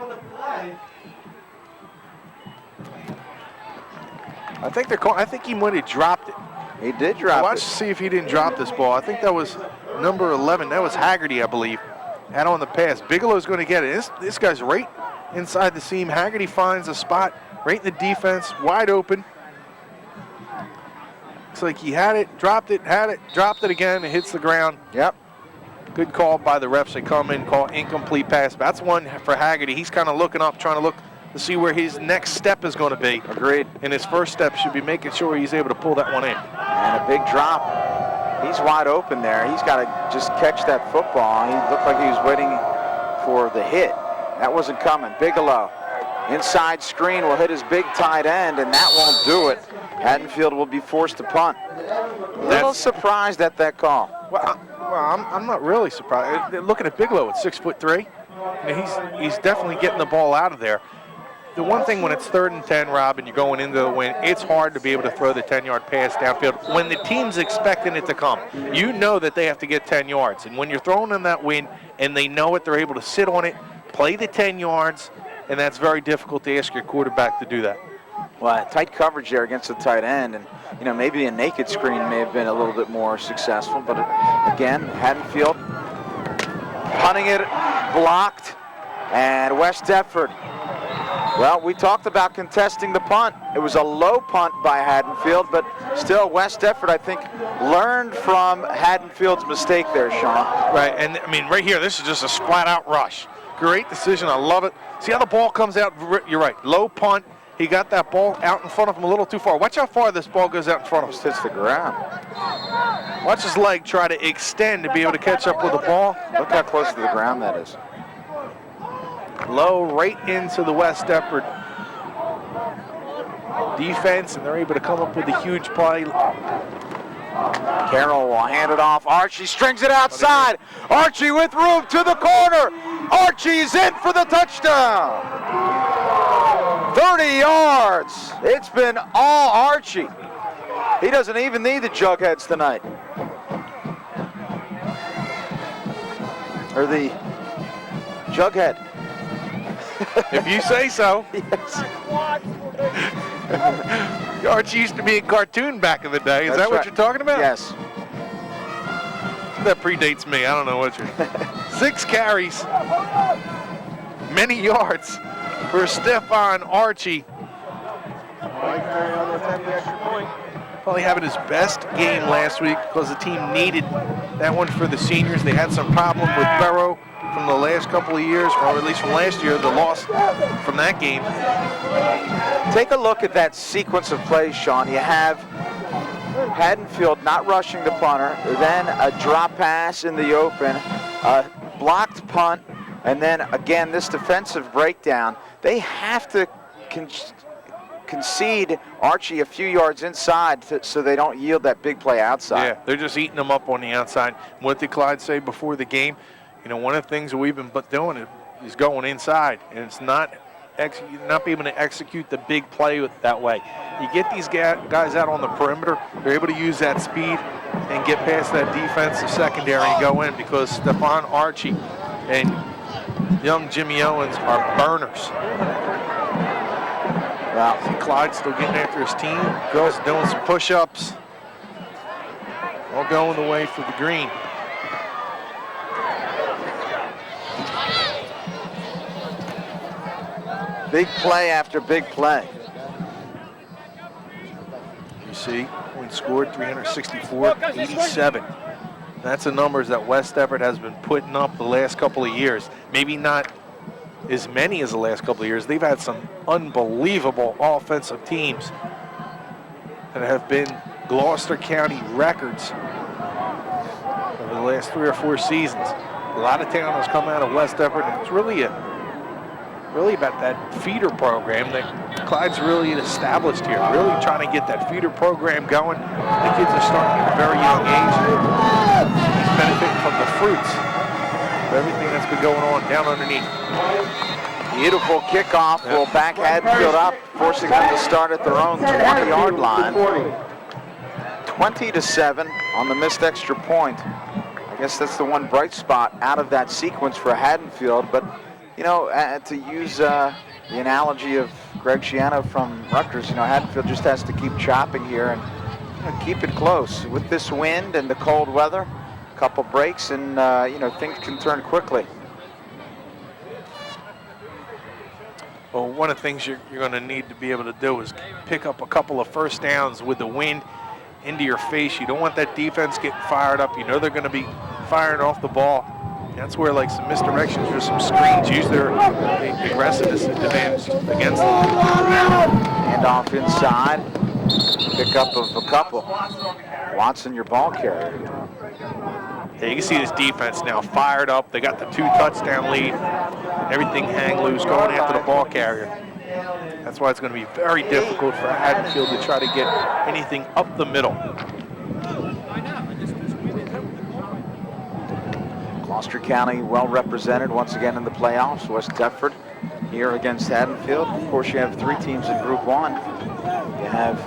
I think he might have dropped it. He did drop Watch it. to see if he didn't drop this ball. I think that was number 11. That was Haggerty, I believe. Had on the pass. Bigelow's going to get it. This guy's right inside the seam. Haggerty finds a spot right in the defense, wide open. Looks like he had it, dropped it, dropped it again. It hits the ground. Yep. Good call by the refs. They come in, call incomplete pass. That's one for Haggerty. He's kind of looking up, trying to look to see where his next step is going to be. Agreed. And his first step should be making sure he's able to pull that one in. And a big drop. He's wide open there. He's got to just catch that football. He looked like he was waiting for the hit. That wasn't coming. Bigelow, inside screen, will hit his big tight end, and that won't do it. Haddonfield will be forced to punt. Little surprised at that call. Well, I'm not really surprised. Looking at Bigelow at 6'3", he's definitely getting the ball out of there. The one thing when it's 3rd and 10, Rob, and you're going into the win, it's hard to be able to throw the 10-yard pass downfield when the team's expecting it to come. You know that they have to get 10 yards, and when you're throwing in that win and they know it, they're able to sit on it, play the 10 yards, and that's very difficult to ask your quarterback to do that. Well, tight coverage there against the tight end, and maybe a naked screen may have been a little bit more successful, but again, Haddonfield punting it, blocked, and West Deptford. Well, we talked about contesting the punt. It was a low punt by Haddonfield, but still West Deptford, I think, learned from Haddonfield's mistake there, Sean. Right, and I mean, right here, this is just a flat-out rush. Great decision, I love it. See how the ball comes out? You're right, low punt. He got that ball out in front of him a little too far. Watch how far this ball goes out in front of him. Just hits the ground. Watch his leg try to extend to be able to catch up with the ball. Look how close to the ground that is. Low right into the West Deptford defense, and they're able to come up with a huge play. Carroll will hand it off. Archie strings it outside. Archie with room to the corner. Archie's in for the touchdown. 30 yards. It's been all Archie. He doesn't even need the Jugheads tonight. Or the Jughead. If you say so. Yes. Archie used to be a cartoon back in the day. Is That's that what right. you're talking about? Yes. That predates me. I don't know what you're... 6 carries. Many yards for Stefan Archie. Probably having his best game last week because the team needed that one for the seniors. They had some problem with Barrow from the last couple of years, or at least from last year, the loss from that game. Take a look at that sequence of plays, Sean. You have Haddonfield not rushing the punter, then a drop pass in the open, a blocked punt, and then again this defensive breakdown. They have to concede Archie a few yards inside so they don't yield that big play outside. Yeah, they're just eating them up on the outside. What did Clyde say before the game? One of the things that we've been doing is going inside, and it's not being able to execute the big play that way. You get these guys out on the perimeter, they're able to use that speed and get past that defensive secondary and go in, because Stefan Archie and young Jimmy Owens are burners. Wow. See Clyde still getting after his team. Girls doing some push-ups. All going the way for the green. Big play after big play. You see, points scored 364-87. That's the numbers that West Deptford has been putting up the last couple of years. Maybe not as many as the last couple of years. They've had some unbelievable offensive teams that have been Gloucester County records over the last 3 or 4 seasons. A lot of talent has come out of West Deptford, and it's really about that feeder program that Clyde's really established here, really trying to get that feeder program going. The kids are starting at a very young age. He's benefiting from the fruits of everything that's been going on down underneath. Beautiful kickoff will back Haddonfield up, forcing them to start at their own 20-yard line. 20-7 on the missed extra point. I guess that's the one bright spot out of that sequence for Haddonfield, but to use the analogy of Greg Schiano from Rutgers, Haddonfield just has to keep chopping here and keep it close. With this wind and the cold weather, a couple breaks and, things can turn quickly. Well, one of the things you're going to need to be able to do is pick up a couple of first downs with the wind into your face. You don't want that defense getting fired up. You know they're going to be firing off the ball. That's where like some misdirections or some screens use their aggressiveness advantage against them. Hand off inside. Pick up of a couple. Watson, your ball carrier. Yeah, you can see this defense now fired up. They got the 2 touchdown lead. Everything hang loose, going after the ball carrier. That's why it's going to be very difficult for Haddonfield to try to get anything up the middle. Gloucester County well represented once again in the playoffs. West Deptford here against Haddonfield. Of course, you have 3 teams in Group 1. You have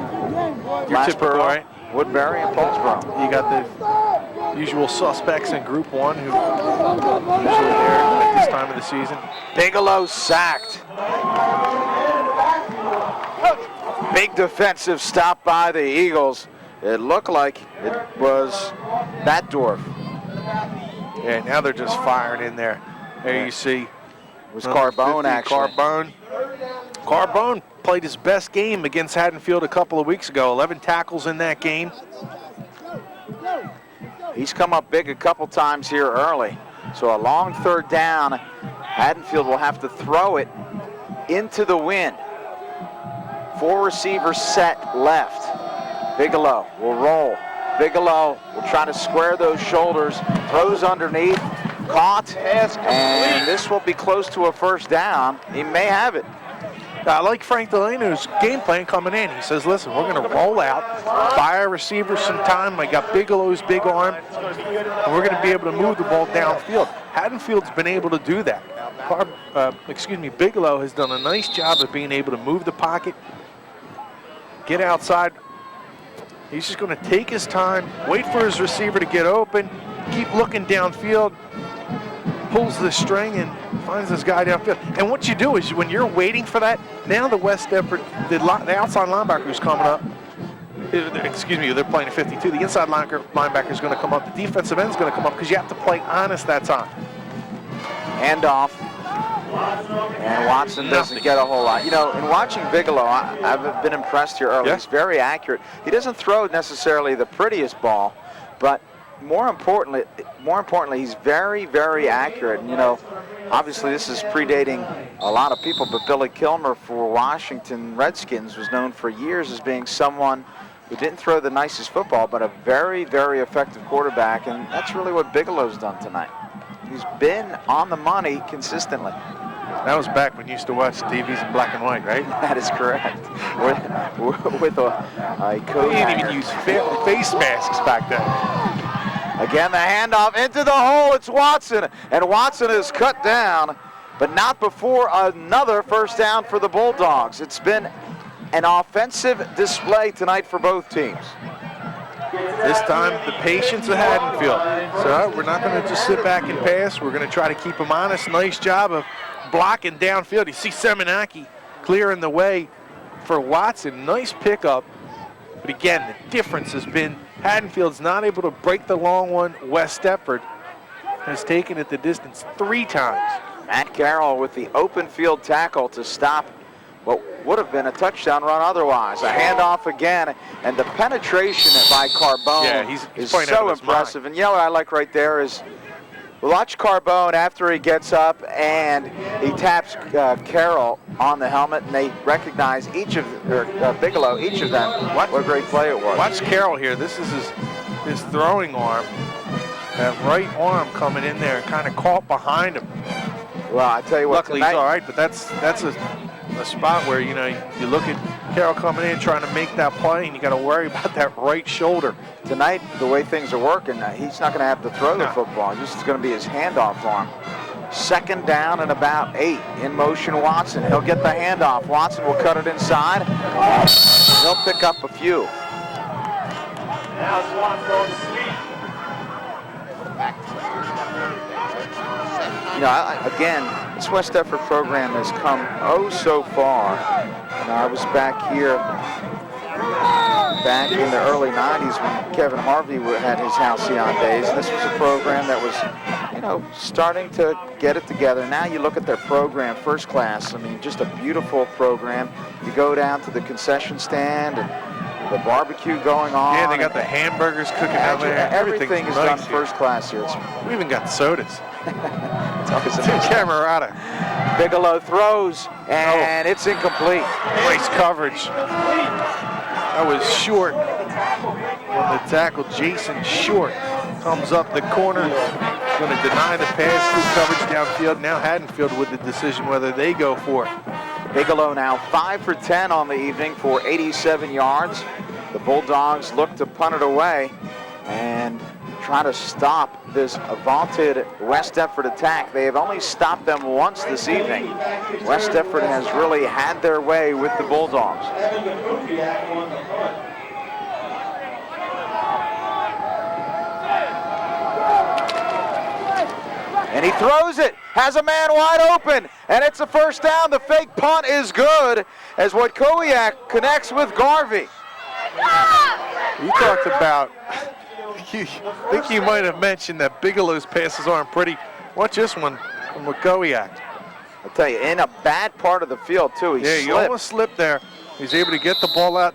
Glassboro, right? Woodbury, and Paulsboro. You got the usual suspects in Group 1 who usually there at this time of the season. Bigelow sacked. Big defensive stop by the Eagles. It looked like it was Batdorf. Yeah, now they're just firing in there. There you see. It was Carbone, actually. Carbone played his best game against Haddonfield a couple of weeks ago. 11 tackles in that game. He's come up big a couple times here early. So a long 3rd down. Haddonfield will have to throw it into the wind. 4 receivers set left. Bigelow will roll. Bigelow will try to square those shoulders. Throws underneath. Caught. And this will be close to a 1st down. He may have it. I like Frank Delano's game plan coming in. He says, listen, we're going to roll out, buy our receivers some time. I got Bigelow's big arm, and we're going to be able to move the ball downfield. Haddonfield's been able to do that. Bigelow has done a nice job of being able to move the pocket, get outside. He's just going to take his time, wait for his receiver to get open, keep looking downfield, pulls the string and finds this guy downfield. And what you do is when you're waiting for that, now the West Deptford, the outside linebacker who's coming up, they're playing a 52. The inside linebacker is going to come up. The defensive end is going to come up because you have to play honest that time. Handoff. And Watson doesn't get a whole lot. You know, in watching Bigelow, I've been impressed here early. Yeah. He's very accurate. He doesn't throw necessarily the prettiest ball, but more importantly, he's very, very accurate. And, you know, obviously this is predating a lot of people, but Billy Kilmer for Washington Redskins was known for years as being someone who didn't throw the nicest football, but a very, very effective quarterback, and that's really what Bigelow's done tonight. He's been on the money consistently. That was back when you used to watch TVs in black and white, right? That is correct. With a coat. They didn't even use face masks back then. Again, the handoff into the hole. It's Watson, and Watson is cut down, but not before another 1st down for the Bulldogs. It's been an offensive display tonight for both teams. This time, the patience of Haddonfield. So we're not going to just sit back and pass. We're going to try to keep them honest. Nice job of blocking downfield. You see Seminaki clearing the way for Watson. Nice pickup. But again, the difference has been Haddonfield's not able to break the long one. West Deptford has taken it the distance 3 times. Matt Carroll with the open field tackle to stop what would have been a touchdown run otherwise. A handoff again, and the penetration by Carbone is so impressive. And you know what I like right there is watch Carbone after he gets up and he taps Carroll on the helmet, and they recognize Bigelow, each of them. What a great play it was. Watch Carroll here. This is his throwing arm. That right arm coming in there and kind of caught behind him. Well, I tell you what, luckily he's all right, but that's a spot where, you know, you look at Carroll coming in trying to make that play, and you got to worry about that right shoulder. Tonight, the way things are working, he's not going to have to throw the football. This is going to be his handoff arm. 2nd down and about 8. In motion, Watson. He'll get the handoff. Watson will cut it inside. He'll pick up a few. Now Swan going to sleep. You know, again, this West Deptford program has come oh so far. You know, I was back here back in the early 90s when Kevin Harvey had his Halcyon days. This was a program that was, you know, starting to get it together. Now you look at their program, first class. I mean, just a beautiful program. You go down to the concession stand and the barbecue going on. Yeah, they got the hamburgers cooking out there. Everything is done first class here. We even got sodas. Camerata. Bigelow throws, and it's incomplete. Nice coverage. That was short on the tackle. Jason Short comes up the corner. Going to deny the pass through coverage downfield. Now Haddonfield with the decision whether they go for it. Bigelow now 5 for 10 on the evening for 87 yards. The Bulldogs look to punt it away and try to stop this vaunted West Deptford attack. They have only stopped them once this evening. West Deptford has really had their way with the Bulldogs. And he throws it, has a man wide open, and it's a first down. The fake punt is good as Wojtkowiak connects with Garvey. You talked about, I think you might have mentioned that Bigelow's passes aren't pretty. Watch this one from Wojtkowiak. I'll tell you, in a bad part of the field, too. He almost slipped there. He's able to get the ball out.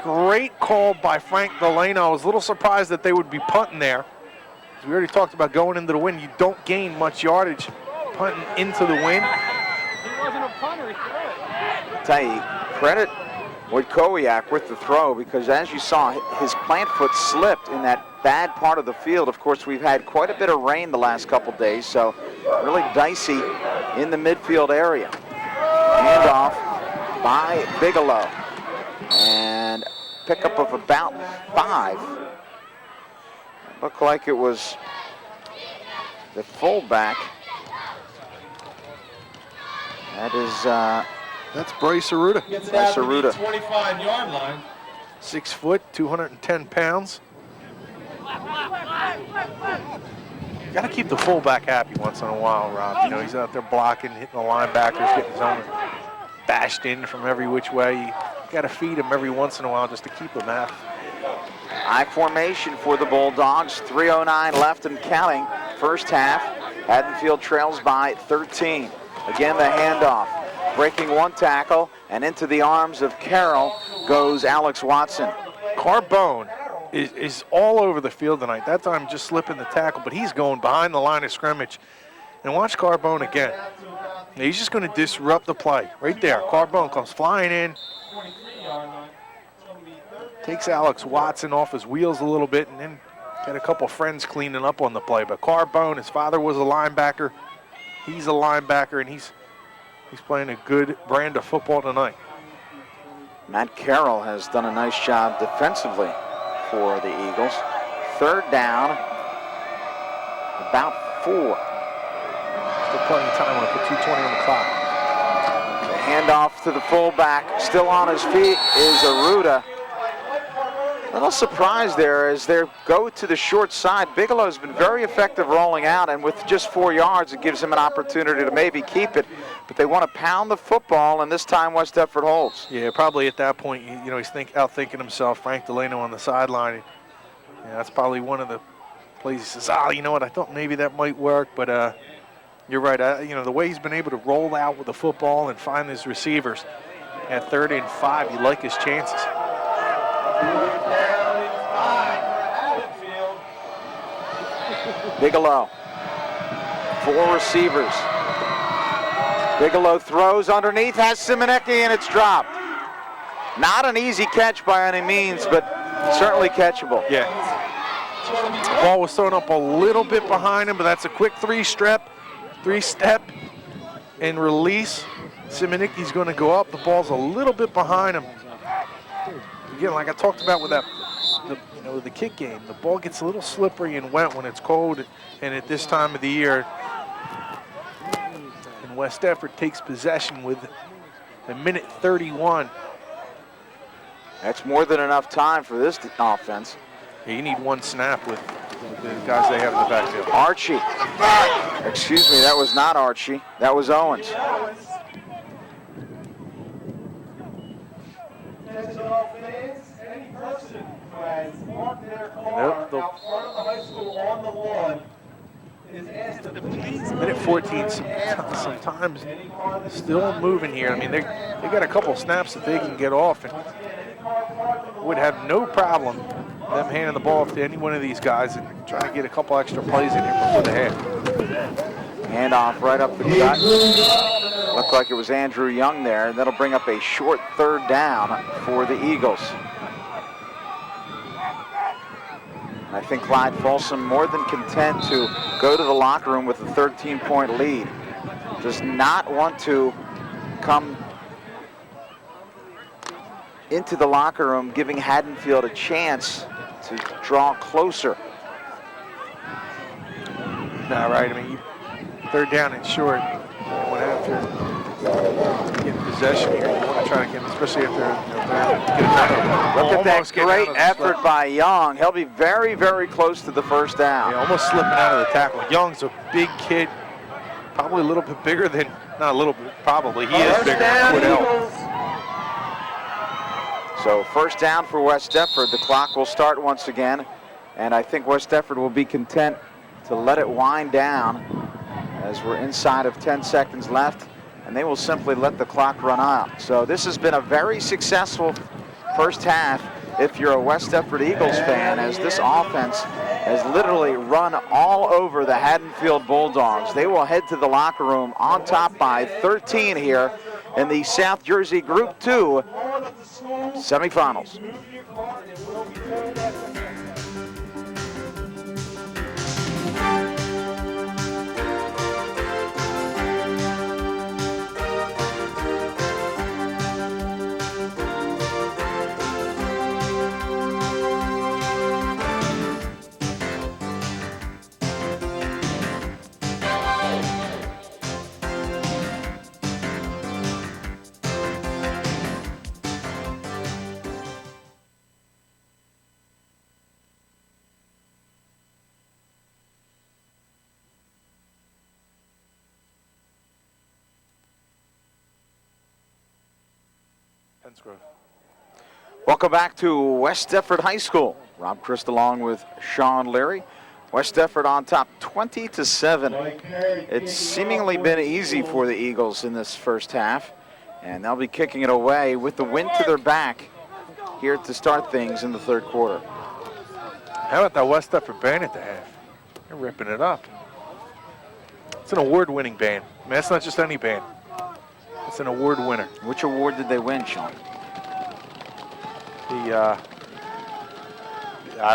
Great call by Frank Delano. I was a little surprised that they would be punting there. We already talked about going into the wind. You don't gain much yardage punting into the wind. He wasn't a punter, he threw it. I'll tell you, credit Wojtkowiak with the throw, because as you saw, his plant foot slipped in that bad part of the field. Of course, we've had quite a bit of rain the last couple days, so really dicey in the midfield area. Handoff by Bigelow. And pickup of about 5. Looked like it was the fullback. That is That's Bryce Aruda. Bryce Aruda. 25-yard line. 6 foot, 210 pounds. Got to keep the fullback happy once in a while, Rob. You know, he's out there blocking, hitting the linebackers, getting his own bashed in from every which way. You got to feed him every once in a while just to keep him happy. I formation for the Bulldogs. 3:09 left and counting. First half. Haddonfield trails by 13. Again, the handoff. Breaking one tackle, and into the arms of Carroll goes Alex Watson. Carbone is all over the field tonight. That time just slipping the tackle, but he's going behind the line of scrimmage. And watch Carbone again. Now, he's just going to disrupt the play. Right there, Carbone comes flying in. Takes Alex Watson off his wheels a little bit, and then got a couple friends cleaning up on the play. But Carbone, his father was a linebacker. He's a linebacker, and he's playing a good brand of football tonight. Matt Carroll has done a nice job defensively for the Eagles. Third down, about 4. Still plenty of time on it, 2:20 on the clock. The handoff to the fullback, still on his feet, is Aruda. A little surprise there as they go to the short side. Bigelow's been very effective rolling out, and with just 4 yards, it gives him an opportunity to maybe keep it. But they want to pound the football, and this time West Deptford holds. Yeah, probably at that point, you know, he's outthinking himself. Frank Delano on the sideline. Yeah, that's probably one of the plays he says, you know what, I thought maybe that might work, but you're right. You know, the way he's been able to roll out with the football and find his receivers at 3rd and 5, you like his chances. Bigelow, 4 receivers. Bigelow throws underneath, has Simonecki, and it's dropped. Not an easy catch by any means, but certainly catchable. Yeah. The ball was thrown up a little bit behind him, but that's a quick 3-step and release. Simonecki's going to go up. The ball's a little bit behind him. Again, like I talked about with the kick game, the ball gets a little slippery and wet when it's cold and at this time of the year. And West Deptford takes possession with a minute 31. That's more than enough time for this offense. Yeah, you need one snap with the guys they have in the backfield. Archie. Excuse me, that was not Archie. That was Owens. Minute 14, sometimes still moving here. I mean, they got a couple snaps that they can get off and would have no problem them handing the ball off to any one of these guys and trying to get a couple extra plays in here before the half. Handoff right up the gut. Looked like it was Andrew Young there, and that'll bring up a short 3rd down for the Eagles. I think Clyde Folsom more than content to go to the locker room with a 13-point lead. Does not want to come into the locker room giving Haddonfield a chance to draw closer. No, right. I mean, 3rd down and short. You want after getting possession here. You want to try to get, especially if they're get another. Look at that great effort by Young. He'll be very, very close to the 1st down. Yeah, almost slipping out of the tackle. Young's a big kid, probably a little bit bigger than, not a little bit, probably. He is bigger than Quiddell. So 1st down for West Deptford. The clock will start once again, and I think West Deptford will be content to let it wind down as we're inside of 10 seconds left, and they will simply let the clock run out. So this has been a very successful first half if you're a West Deptford Eagles fan, as this offense has literally run all over the Haddonfield Bulldogs. They will head to the locker room on top by 13 here in the South Jersey Group 2 semifinals. Welcome back to West Deptford High School. Rob Christ along with Sean Leary. West Deptford on top 20-7. It's seemingly been easy for the Eagles in this first half, and they'll be kicking it away with the wind to their back here to start things in the 3rd quarter. How about that West Deptford band at the half? They're ripping it up. It's an award-winning band. I mean, that's not just any band. It's an award winner. Which award did they win, Sean? I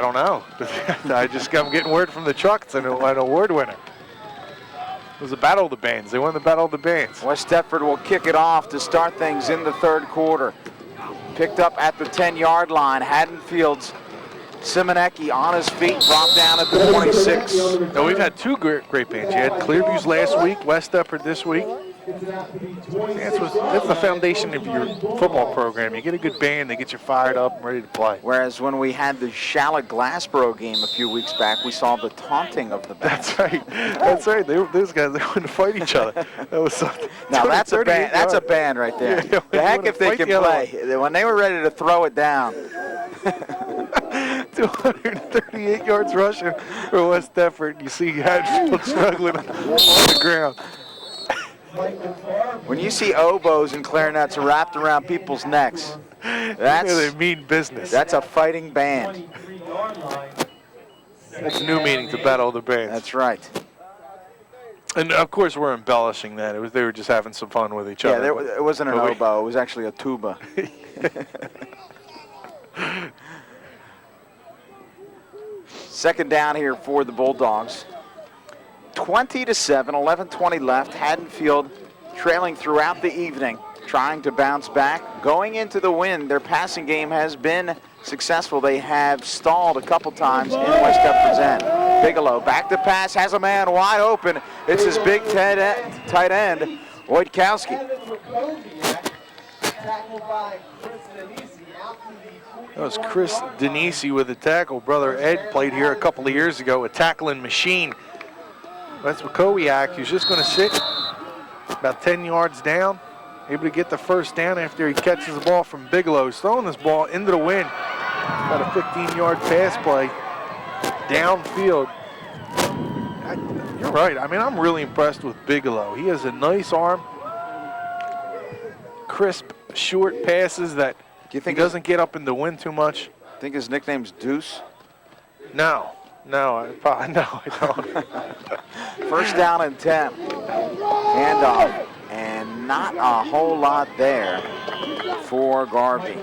don't know. I'm getting word from the truck. It's an award winner. It was a battle of the bands. They won the battle of the bands. West Deptford will kick it off to start things in the 3rd quarter. Picked up at the 10-yard line. Haddonfield's Simonecki on his feet, brought down at the 26. No, we've had 2 great bands. You had Clearview's last week, West Deptford this week. That's the foundation of your football program. You get a good band, they get you fired up and ready to play. Whereas when we had the Shallot-Glassboro game a few weeks back, we saw the taunting of the band. That's right. That's right. Those guys, they wouldn't fight each other. That was something. Now that's a band. That's a band right there. Yeah, the heck if they can play. When they were ready to throw it down. 238 yards rushing for West Deptford. You see Haddonfield struggling on the ground. When you see oboes and clarinets wrapped around people's necks, they mean business. That's a fighting band. That's a new meaning to battle of the bands. That's right. And of course, we're embellishing that. They were just having some fun with each other. Yeah, it wasn't an oboe. It was actually a tuba. Second down here for the Bulldogs. 20-7, 11:20 left. Haddonfield trailing throughout the evening, trying to bounce back. Going into the win, their passing game has been successful. They have stalled a couple times in West Deptford's end. Bigelow back to pass, has a man wide open. It's his big tight end, Wojtkowski. That was Chris Denisi with the tackle. Brother Ed played here a couple of years ago, a tackling machine. That's Wakowiak. He's just going to sit about 10 yards down, able to get the first down after he catches the ball from Bigelow. He's throwing this ball into the wind. Got a 15-yard pass play downfield. You're right. I mean, I'm really impressed with Bigelow. He has a nice arm, crisp, short passes that he doesn't get up in the wind too much. Think his nickname's Deuce? No, I don't. First down and 10. Handoff, and not a whole lot there for Garvey.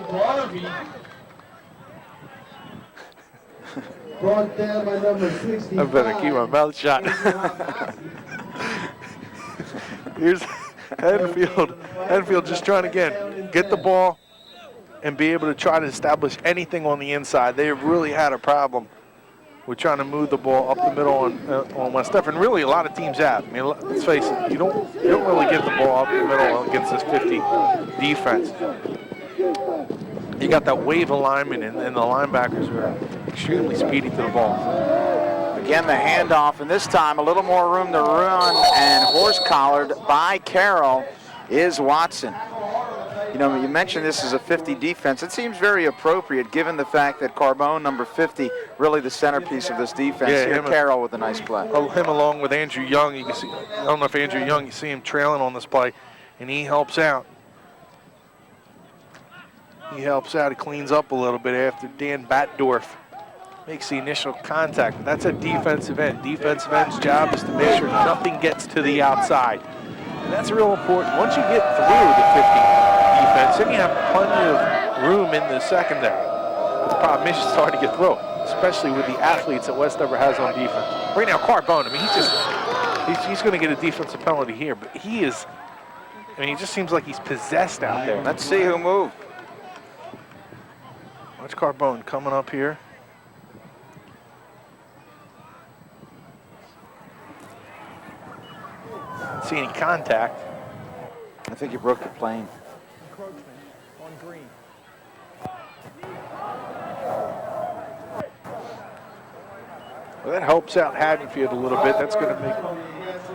Brought down by number 60. I better keep my mouth shut. Here's Haddonfield. Haddonfield just trying to, again, get the ball and be able to try to establish anything on the inside. They have really had a problem with trying to move the ball up the middle on West Deptford. And really, a lot of teams have. I mean, let's face it, you don't really get the ball up the middle against this 50 defense. You got that wave alignment, and the linebackers are extremely speedy to the ball. Again, the handoff, and this time a little more room to run, and horse-collared by Carroll is Watson. You know, you mentioned this is a 50 defense. It seems very appropriate given the fact that Carbone, number 50, really the centerpiece of this defense. Yeah, Here, Carroll with a nice play. Him along with Andrew Young. You can see, I don't know if Andrew Young, you see him trailing on this play, and he helps out. He helps out. He cleans up a little bit after Dan Batdorf makes the initial contact. That's a defensive end. Defensive end's job is to make sure nothing gets to the outside. And that's real important. Once you get through the 50 defense, then you have plenty of room in the secondary. The problem is it's hard to get through, especially with the athletes that West Deptford has on defense. Right now, Carbone, I mean, he's going to get a defensive penalty here, but he is, I mean, he just seems like he's possessed out there. Let's see who moved. Watch Carbone coming up here. Don't see any contact. I think you broke the plane. Encroachment on green. Well, that helps out Haddonfield a little bit. That's going to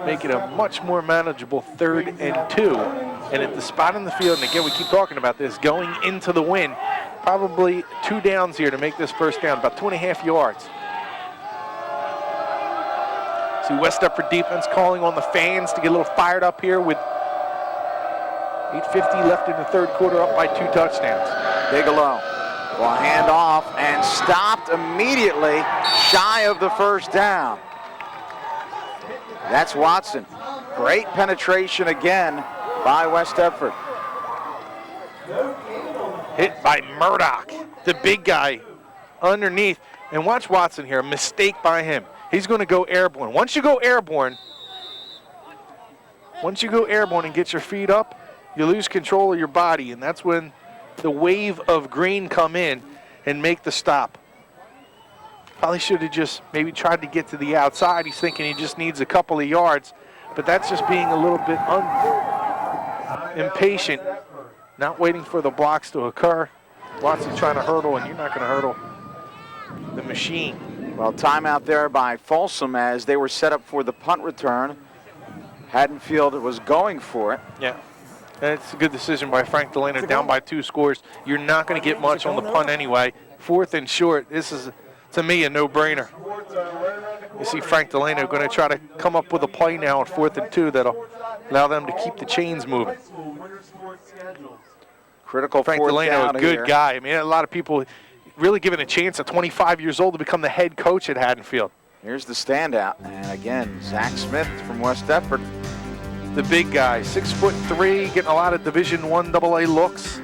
make it a much more manageable 3rd and 2. And at the spot in the field, and again, we keep talking about this, going into the wind, probably 2 downs here to make this first down, about 2.5 yards. See West Deptford defense calling on the fans to get a little fired up here with 8:50 left in the 3rd quarter, up by 2 touchdowns. Bigelow will hand off and stopped immediately shy of the first down. That's Watson. Great penetration again by West Deptford. Hit by Murdoch, the big guy underneath. And watch Watson here, a mistake by him. He's going to go airborne. Once you go airborne and get your feet up, you lose control of your body, and that's when the wave of green come in and make the stop. Probably should have just maybe tried to get to the outside. He's thinking he just needs a couple of yards, but that's just being a little bit impatient, not waiting for the blocks to occur. Watson trying to hurdle, and you're not going to hurdle the machine. Well, timeout there by Folsom as they were set up for the punt return. Haddonfield was going for it. Yeah, and it's a good decision by Frank Delano, down by 2 scores. You're not going to get much on the punt anyway. 4th and short, this is, to me, a no-brainer. You see Frank Delano going to try to come up with a play now on 4th and 2 that'll allow them to keep the chains moving. Critical Frank fourth Delano, down a good here. guy. I mean, a lot of people really given a chance at 25 years old to become the head coach at Haddonfield. Here's the standout. And again, Zach Smith from West Deptford. The big guy, 6'3", getting a lot of Division I AA looks.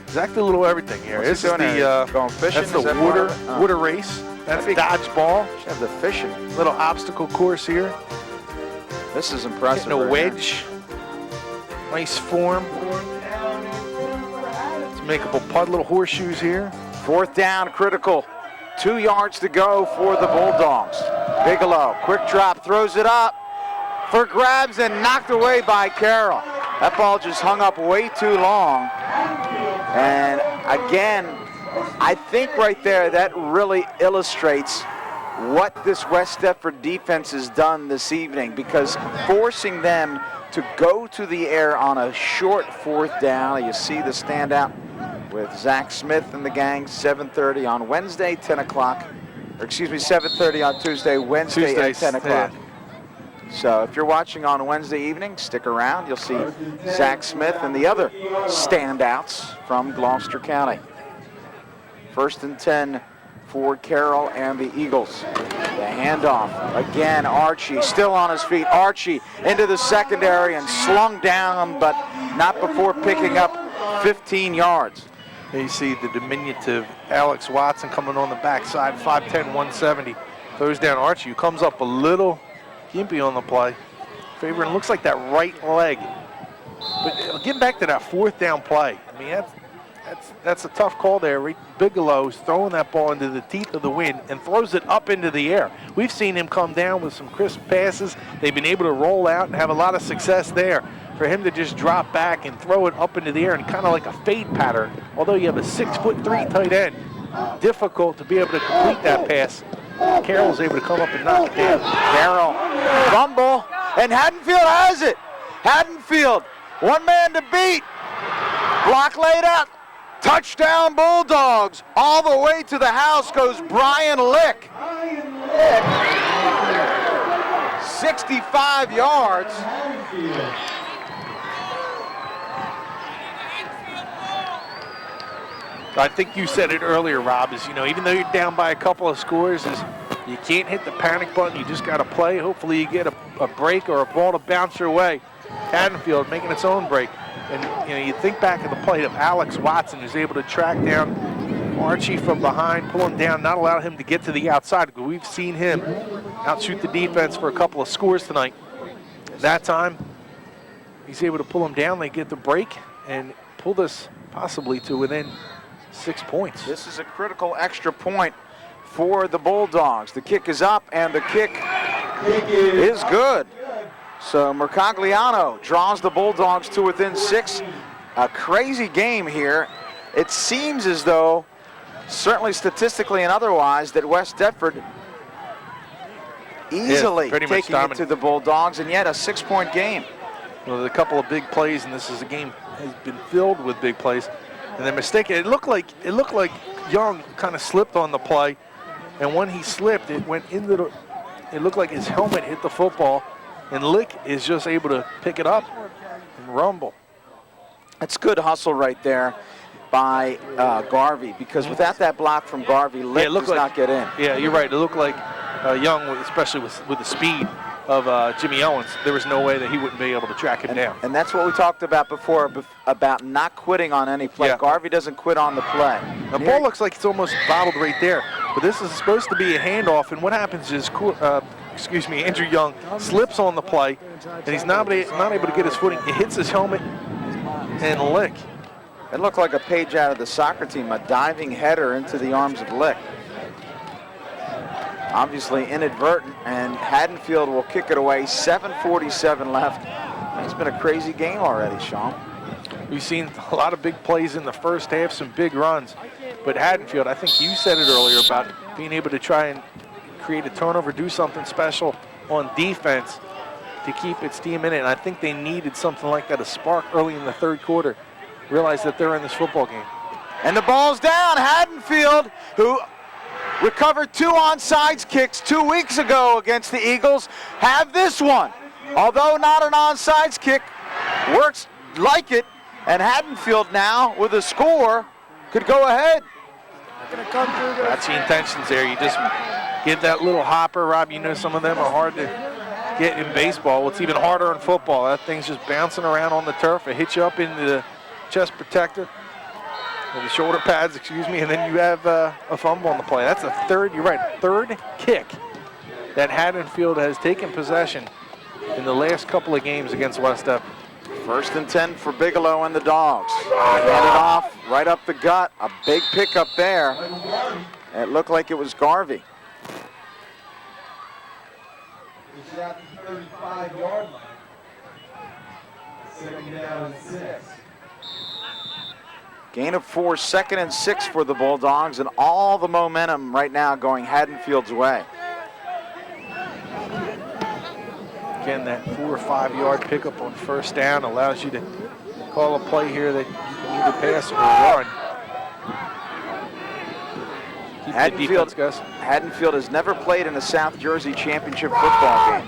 Zach did a little everything here. What's This he is doing here? Going fishing? that's the Is that water part of it? water race. That's dodgeball. Should have the fishing. Little obstacle course here. This is impressive. Getting a right here. wedge. Nice form. Let's make up a putt. Little horseshoes here. 4th down, critical. 2 yards to go for the Bulldogs. Bigelow, quick drop, throws it up for grabs and knocked away by Carroll. That ball just hung up way too long. And again, I think right there that really illustrates what this West Deptford defense has done this evening, because forcing them to go to the air on a short 4th down, you see the standout with Zach Smith and the gang, 7:30 on Wednesday, 10 o'clock. Or excuse me, 7:30 on Tuesday, Wednesday at 10 o'clock. Yeah. So if you're watching on Wednesday evening, stick around. You'll see Zach Smith and the other standouts from Gloucester County. 1st and 10 for Carroll and the Eagles. The handoff. Again, Archie still on his feet. Archie into the secondary and slung down, but not before picking up 15 yards. Here you see the diminutive Alex Watson coming on the backside, 5'10", 170. Throws down Archie, who comes up a little gimpy on the play. Favoring looks like that right leg. But getting back to that 4th down play, I mean, that's a tough call there. Bigelow's throwing that ball into the teeth of the wind and throws it up into the air. We've seen him come down with some crisp passes. They've been able to roll out and have a lot of success there. For him to just drop back and throw it up into the air and kind of like a fade pattern, although you have a 6'3" tight end, difficult to be able to complete that pass. Carroll's able to come up and knock it down. Carroll, fumble, and Haddonfield has it. Haddonfield, one man to beat. Block laid out. Touchdown Bulldogs. All the way to the house goes Brian Lick. 65 yards. I think you said it earlier, Rob, is, even though you're down by a couple of scores, is you can't hit the panic button. You just got to play. Hopefully you get a break or a ball to bounce your way. Haddonfield making its own break. And, you think back at the play of Alex Watson, who's able to track down Archie from behind, pull him down, not allow him to get to the outside. We've seen him outshoot the defense for a couple of scores tonight. That time, he's able to pull him down. They get the break and pull this possibly to within 6 points. This is a critical extra point for the Bulldogs. The kick is up, and the kick is good. So Mercogliano draws the Bulldogs to within 6. A crazy game here. It seems as though, certainly statistically and otherwise, that West Deptford easily taking it to the Bulldogs, and yet a 6-point game. Well, there's a couple of big plays, and this is a game has been filled with big plays. And they're mistaken. It looked like Young kind of slipped on the play, and when he slipped, it went into the. It looked like his helmet hit the football, and Lick is just able to pick it up and rumble. That's good hustle right there by Garvey, because without that block from Garvey, Lick does not get in. Yeah, you're right. It looked like Young, especially with the speed of Jimmy Owens, there was no way that he wouldn't be able to track him down. And that's what we talked about before, about not quitting on any play. Yeah. Garvey doesn't quit on the play. The ball looks like it's almost bobbled right there, but this is supposed to be a handoff, and what happens is, Andrew Young slips on the play, and he's not able to get his footing. It hits his helmet and Lick. It looked like a page out of the soccer team, a diving header into the arms of Lick. Obviously inadvertent, and Haddonfield will kick it away. 7:47 left. It's been a crazy game already, Sean. We've seen a lot of big plays in the first half, some big runs. But Haddonfield, I think you said it earlier about being able to try and create a turnover, do something special on defense to keep its team in it. And I think they needed something like that, a spark early in the third quarter. Realize that they're in this football game. And the ball's down. Haddonfield, who recovered 2 onside kicks 2 weeks ago against the Eagles, have this one. Although not an onside kick, works like it, and Haddonfield now with a score could go ahead. That's the intentions there. You just get that little hopper, Rob. You know some of them are hard to get in baseball. It's even harder in football. That thing's just bouncing around on the turf. It hits you up into the chest protector, or the shoulder pads, and then you have a fumble on the play. That's the third, you're right, third kick that Haddonfield has taken possession in the last couple of games against West Deptford. 1st and 10 for Bigelow and the Dogs. Handed off right up the gut. A big pickup there. It looked like it was Garvey. He's at the 35-yard line. 2nd down and 6. Gain of 4, 2nd and 6 for the Bulldogs, and all the momentum right now going Haddonfield's way. Again, that 4 or 5 yard pickup on 1st down allows you to call a play here that you can either pass or run. Haddonfield has never played in a South Jersey championship football game.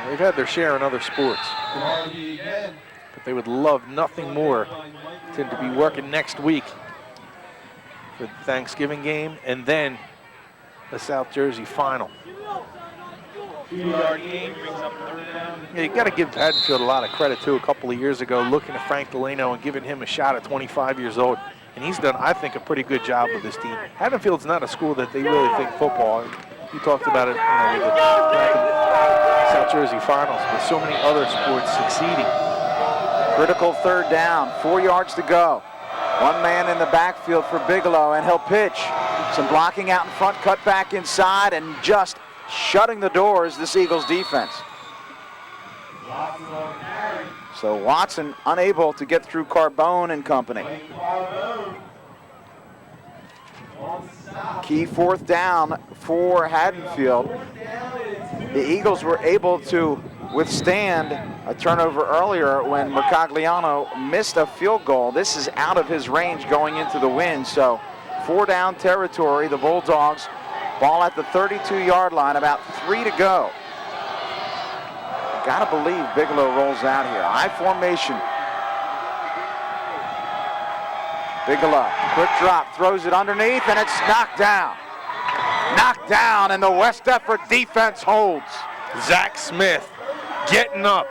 They've had their share in other sports, but they would love nothing more than to be working next week for the Thanksgiving game and then the South Jersey final. Yeah, you got to give Haddonfield a lot of credit too. A couple of years ago, looking at Frank Delano and giving him a shot at 25 years old, and he's done, I think, a pretty good job with this team. Haddonfield's not a school that they really think football. You talked about it, with the South Jersey finals, but so many other sports succeeding. Critical third down, 4 yards to go. One man in the backfield for Bigelow, and he'll pitch. Some blocking out in front, cut back inside, and just shutting the doors, this Eagles defense. So Watson unable to get through Carbone and company. Key fourth down for Haddonfield. The Eagles were able to withstand a turnover earlier when Mercogliano missed a field goal. This is out of his range going into the wind, so 4 down territory. The Bulldogs, ball at the 32-yard line, about 3 to go. Gotta believe Bigelow rolls out here. High formation. Bigelow, quick drop, throws it underneath, and it's knocked down. Knocked down, and the West Deptford defense holds. Zach Smith getting up.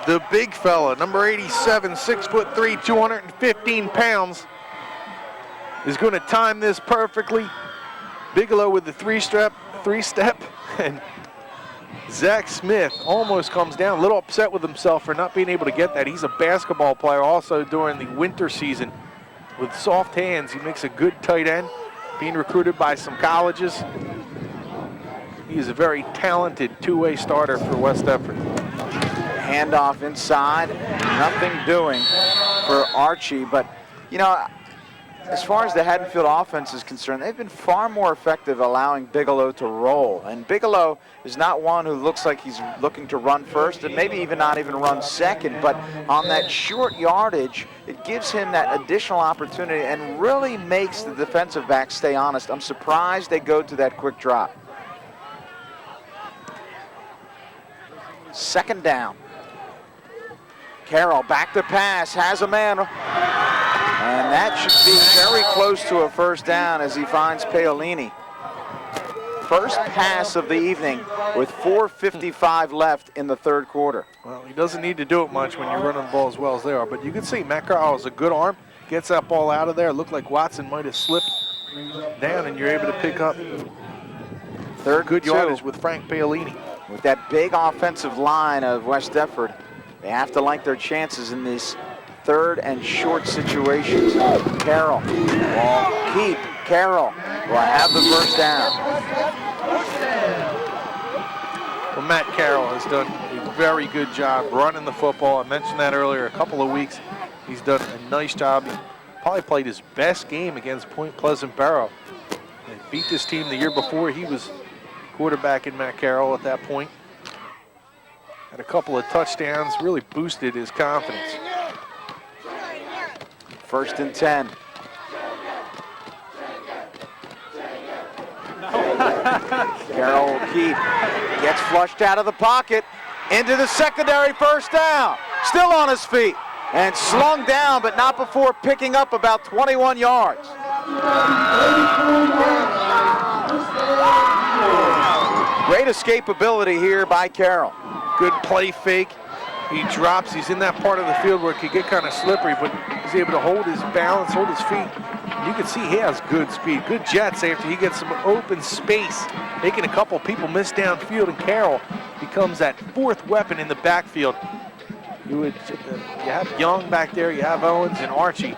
The big fella, number 87, 6'3", 215 pounds, is going to time this perfectly. Bigelow with the three-step, and Zach Smith almost comes down, a little upset with himself for not being able to get that. He's a basketball player also during the winter season. With soft hands, he makes a good tight end, being recruited by some colleges. He is a very talented two-way starter for West Deptford. Handoff inside, nothing doing for Archie, but you know, as far as the Haddonfield offense is concerned, they've been far more effective allowing Bigelow to roll. And Bigelow is not one who looks like he's looking to run first and maybe not even run second, but on that short yardage, it gives him that additional opportunity and really makes the defensive back stay honest. I'm surprised they go to that quick drop. Second down. Carroll back to pass, has a man. And that should be very close to a first down as he finds Paolini. First pass of the evening with 4:55 left in the third quarter. Well, he doesn't need to do it much when you're running the ball as well as they are, but you can see Matt Carroll has a good arm, gets that ball out of there. It looked like Watson might have slipped down, and you're able to pick up third good yardage with Frank Paolini. With that big offensive line of West Deptford, they have to like their chances in these third and short situations. Carroll will keep. Carroll will have the first down. Well, Matt Carroll has done a very good job running the football. I mentioned that earlier, a couple of weeks. He's done a nice job. He probably played his best game against Point Pleasant Borough. They beat this team the year before. He was quarterbacking Matt Carroll at that point. Had a couple of touchdowns, really boosted his confidence. First and 10. Carroll will keep. Gets flushed out of the pocket. Into the secondary, first down. Still on his feet. And slung down, but not before picking up about 21 yards. Great escapability here by Carroll. Good play fake. He drops. He's in that part of the field where it could get kind of slippery, but he's able to hold his balance, hold his feet. And you can see he has good speed, good jets after he gets some open space, making a couple people miss downfield, and Carroll becomes that fourth weapon in the backfield. You have Young back there, you have Owens and Archie.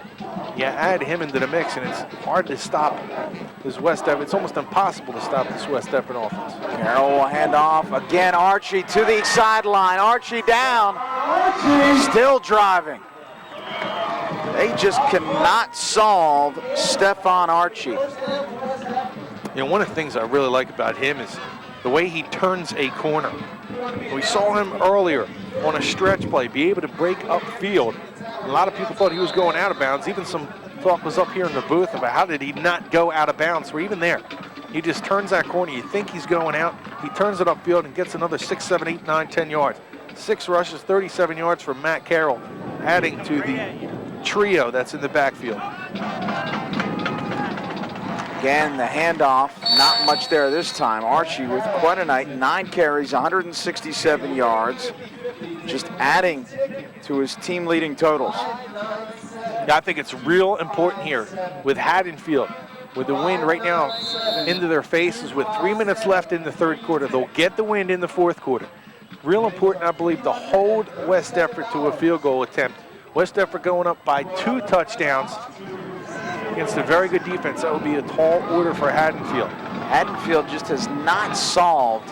You add him into the mix, and it's hard to stop this West Deptford. It's almost impossible to stop this West Deptford offense. Carroll will hand off again. Archie to the sideline. Archie down. Still driving. They just cannot solve Stephon Archie. You know, one of the things I really like about him is the way he turns a corner. We saw him earlier on a stretch play be able to break upfield. A lot of people thought he was going out of bounds. Even some talk was up here in the booth about how did he not go out of bounds. We're even there. He just turns that corner. You think he's going out. He turns it upfield and gets another 6, 7, 8, 9, 10 yards. 6 rushes, 37 yards from Matt Carroll, adding to the trio that's in the backfield. Again, the handoff, not much there this time. Archie with quite a night, 9 carries, 167 yards, just adding to his team-leading totals. Yeah, I think it's real important here with Haddonfield, with the wind right now into their faces with 3 minutes left in the third quarter. They'll get the wind in the fourth quarter. Real important, I believe, to hold West Deptford to a field goal attempt. West Deptford going up by 2 touchdowns against a very good defense. That would be a tall order for Haddonfield. Haddonfield just has not solved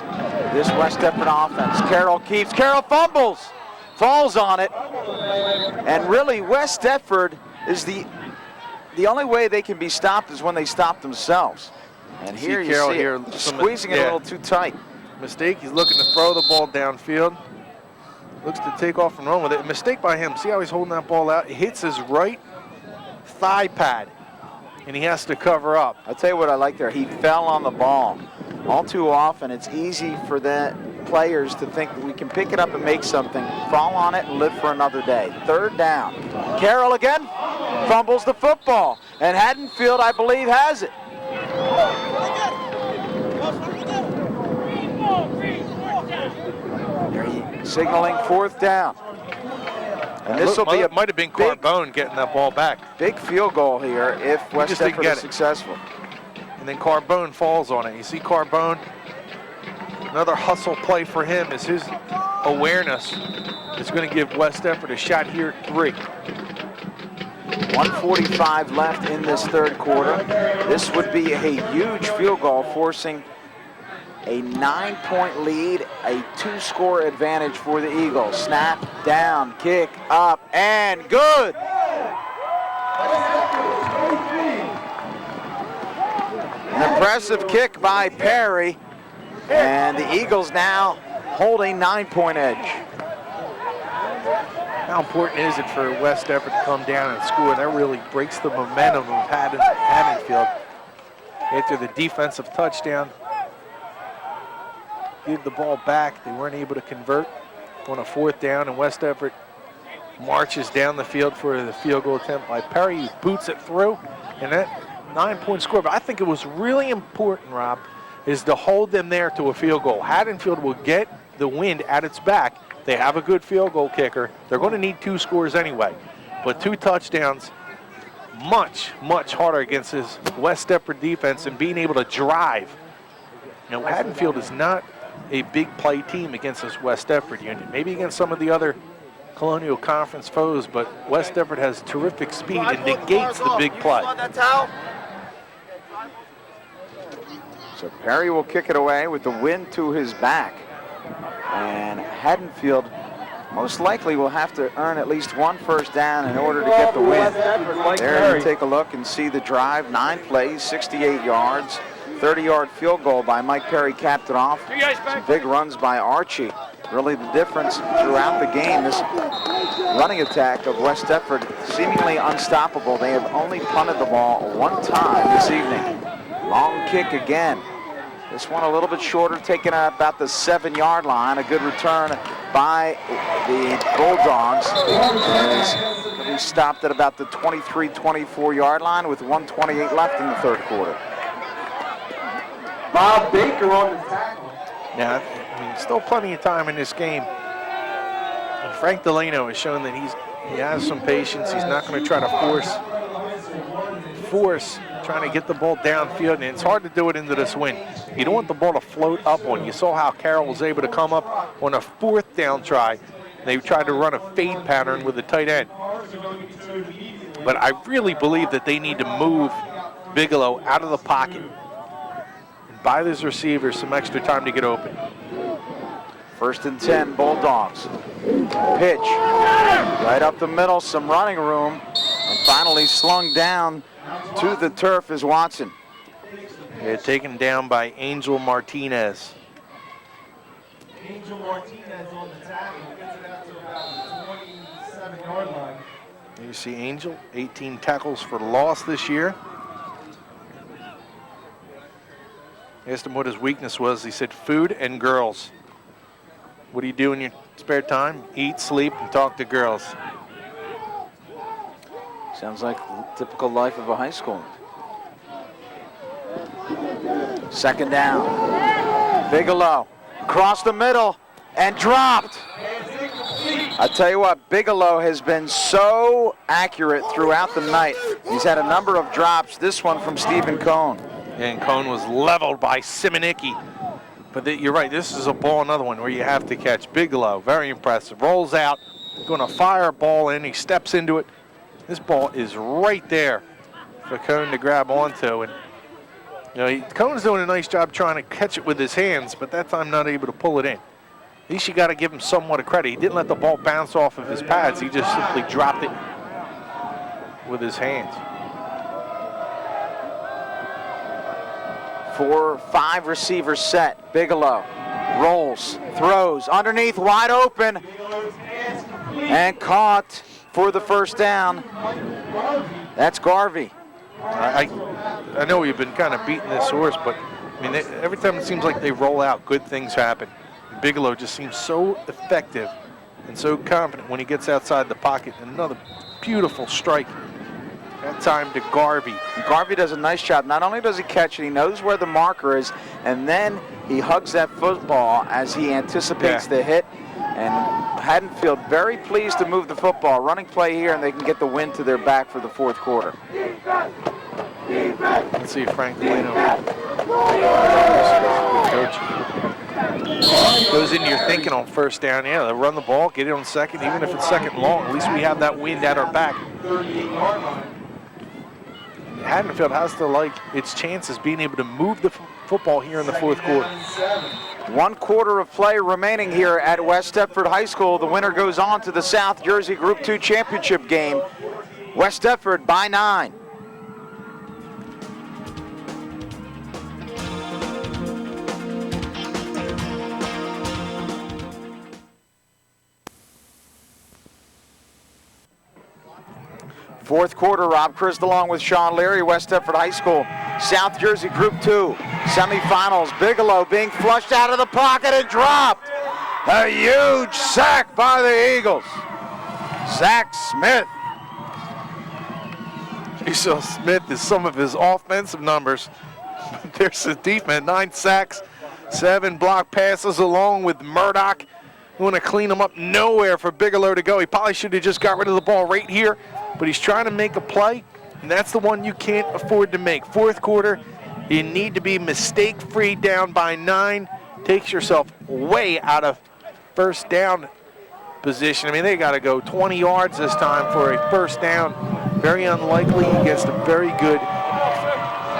this West Deptford offense. Carroll keeps, Carroll fumbles, falls on it, and really West Deptford is the only way they can be stopped is when they stop themselves. And here you see it, squeezing it a little too tight. Mistake, he's looking to throw the ball downfield. Looks to take off and run with it. Mistake by him. See how he's holding that ball out? It hits his right thigh pad, and he has to cover up. I'll tell you what I like there. He fell on the ball. All too often, it's easy for the players to think that we can pick it up and make something, fall on it, and live for another day. Third down. Carroll again fumbles the football, and Haddonfield, I believe, has it. Signaling fourth down. And this will be might have been Carbone getting that ball back. Big field goal here if West Deptford is successful. And then Carbone falls on it. You see Carbone, another hustle play for him is his awareness is going to give West Deptford a shot here at 3. 1:45 left in this third quarter. This would be a huge field goal, forcing a 9-point lead, a 2-score advantage for the Eagles. Snap, down, kick, up, and good. An impressive kick by Perry, and the Eagles now hold a 9-point edge. How important is it for West Deptford to come down and score? That really breaks the momentum of Haddonfield. After the defensive touchdown, give the ball back. They weren't able to convert on a 4th down, and West Deptford marches down the field for the field goal attempt by Perry. He boots it through, and that 9-point score. But I think it was really important, Rob, is to hold them there to a field goal. Haddonfield will get the wind at its back. They have a good field goal kicker. They're going to need 2 scores anyway. But 2 touchdowns, much, much harder against this West Deptford defense and being able to drive. Now, Haddonfield is not a big play team against this West Deptford unit. Maybe against some of the other Colonial Conference foes, but West Deptford has terrific speed and negates the big play. So Perry will kick it away with the wind to his back. And Haddonfield most likely will have to earn at least 1 first down in order to get the win. There you take a look and see the drive. 9 plays, 68 yards. 30-yard field goal by Mike Perry capped it off. Some big runs by Archie. Really the difference throughout the game. This running attack of West Deptford seemingly unstoppable. They have only punted the ball 1 time this evening. Long kick again. This one a little bit shorter, taken at about the 7-yard line. A good return by the Bulldogs. He stopped at about the 23-24-yard line with 1:28 left in the third quarter. Bob Baker on the tackle. Now, I mean, still plenty of time in this game. And Frank Delano has shown that he has some patience. He's not going to try to force trying to get the ball downfield, and it's hard to do it into this wind. You don't want the ball to float up on you. You saw how Carroll was able to come up on a 4th down try. They tried to run a fade pattern with the tight end. But I really believe that they need to move Bigelow out of the pocket and buy these receivers some extra time to get open. 1st and 10, Bulldogs. Pitch right up the middle, some running room, and finally slung down to the turf is Watson. They're taken down by Angel Martinez. Angel Martinez on the tackle, gets it out to about the 27-yard line. You see Angel, 18 tackles for loss this year. Asked him what his weakness was. He said food and girls. What do you do in your spare time? Eat, sleep, and talk to girls. Sounds like the typical life of a high schooler. Second down. Bigelow across the middle and dropped. I tell you what, Bigelow has been so accurate throughout the night. He's had a number of drops. This one from Stephen Cohn. And Cohn was leveled by Simonicki. But you're right, this is a ball, another one where you have to catch. Bigelow, very impressive. Rolls out, going to fire a ball in. He steps into it. This ball is right there for Cohn to grab onto. And Cohn's doing a nice job trying to catch it with his hands, but that time not able to pull it in. At least you got to give him somewhat of credit. He didn't let the ball bounce off of his pads. He just simply dropped it with his hands. 4-5 receivers set. Bigelow rolls, throws, underneath, wide open, and caught for the first down. That's Garvey. I know we've been kind of beating this horse, but I mean, every time it seems like they roll out, good things happen. Bigelow just seems so effective and so confident when he gets outside the pocket. Another beautiful strike. That time to Garvey. Garvey does a nice job. Not only does he catch it, he knows where the marker is, and then he hugs that football as he anticipates the hit. And Haddonfield very pleased to move the football. Running play here, and they can get the win to their back for the fourth quarter. Let's see Frank Leno. Goes into your thinking on first down. Yeah, they'll run the ball, get it on second, even if it's second and long. At least we have that wind at our back. Haddonfield has to like its chances being able to move the football here in the fourth quarter. 1 quarter of play remaining here at West Deptford High School. The winner goes on to the South Jersey Group 2 championship game. West Deptford by 9. Fourth quarter, Rob Christ along with Sean Leary, West Deptford High School. South Jersey Group 2 semifinals. Bigelow being flushed out of the pocket and dropped. A huge sack by the Eagles. Zach Smith. So Smith is some of his offensive numbers. There's the defense, 9 sacks, 7 block passes along with Murdoch. We want to clean him up. Nowhere for Bigelow to go. He probably should have just got rid of the ball right here, but he's trying to make a play, and that's the one you can't afford to make. Fourth quarter, you need to be mistake-free, down by 9. Takes yourself way out of first down position. I mean, they got to go 20 yards this time for a first down. Very unlikely against a very good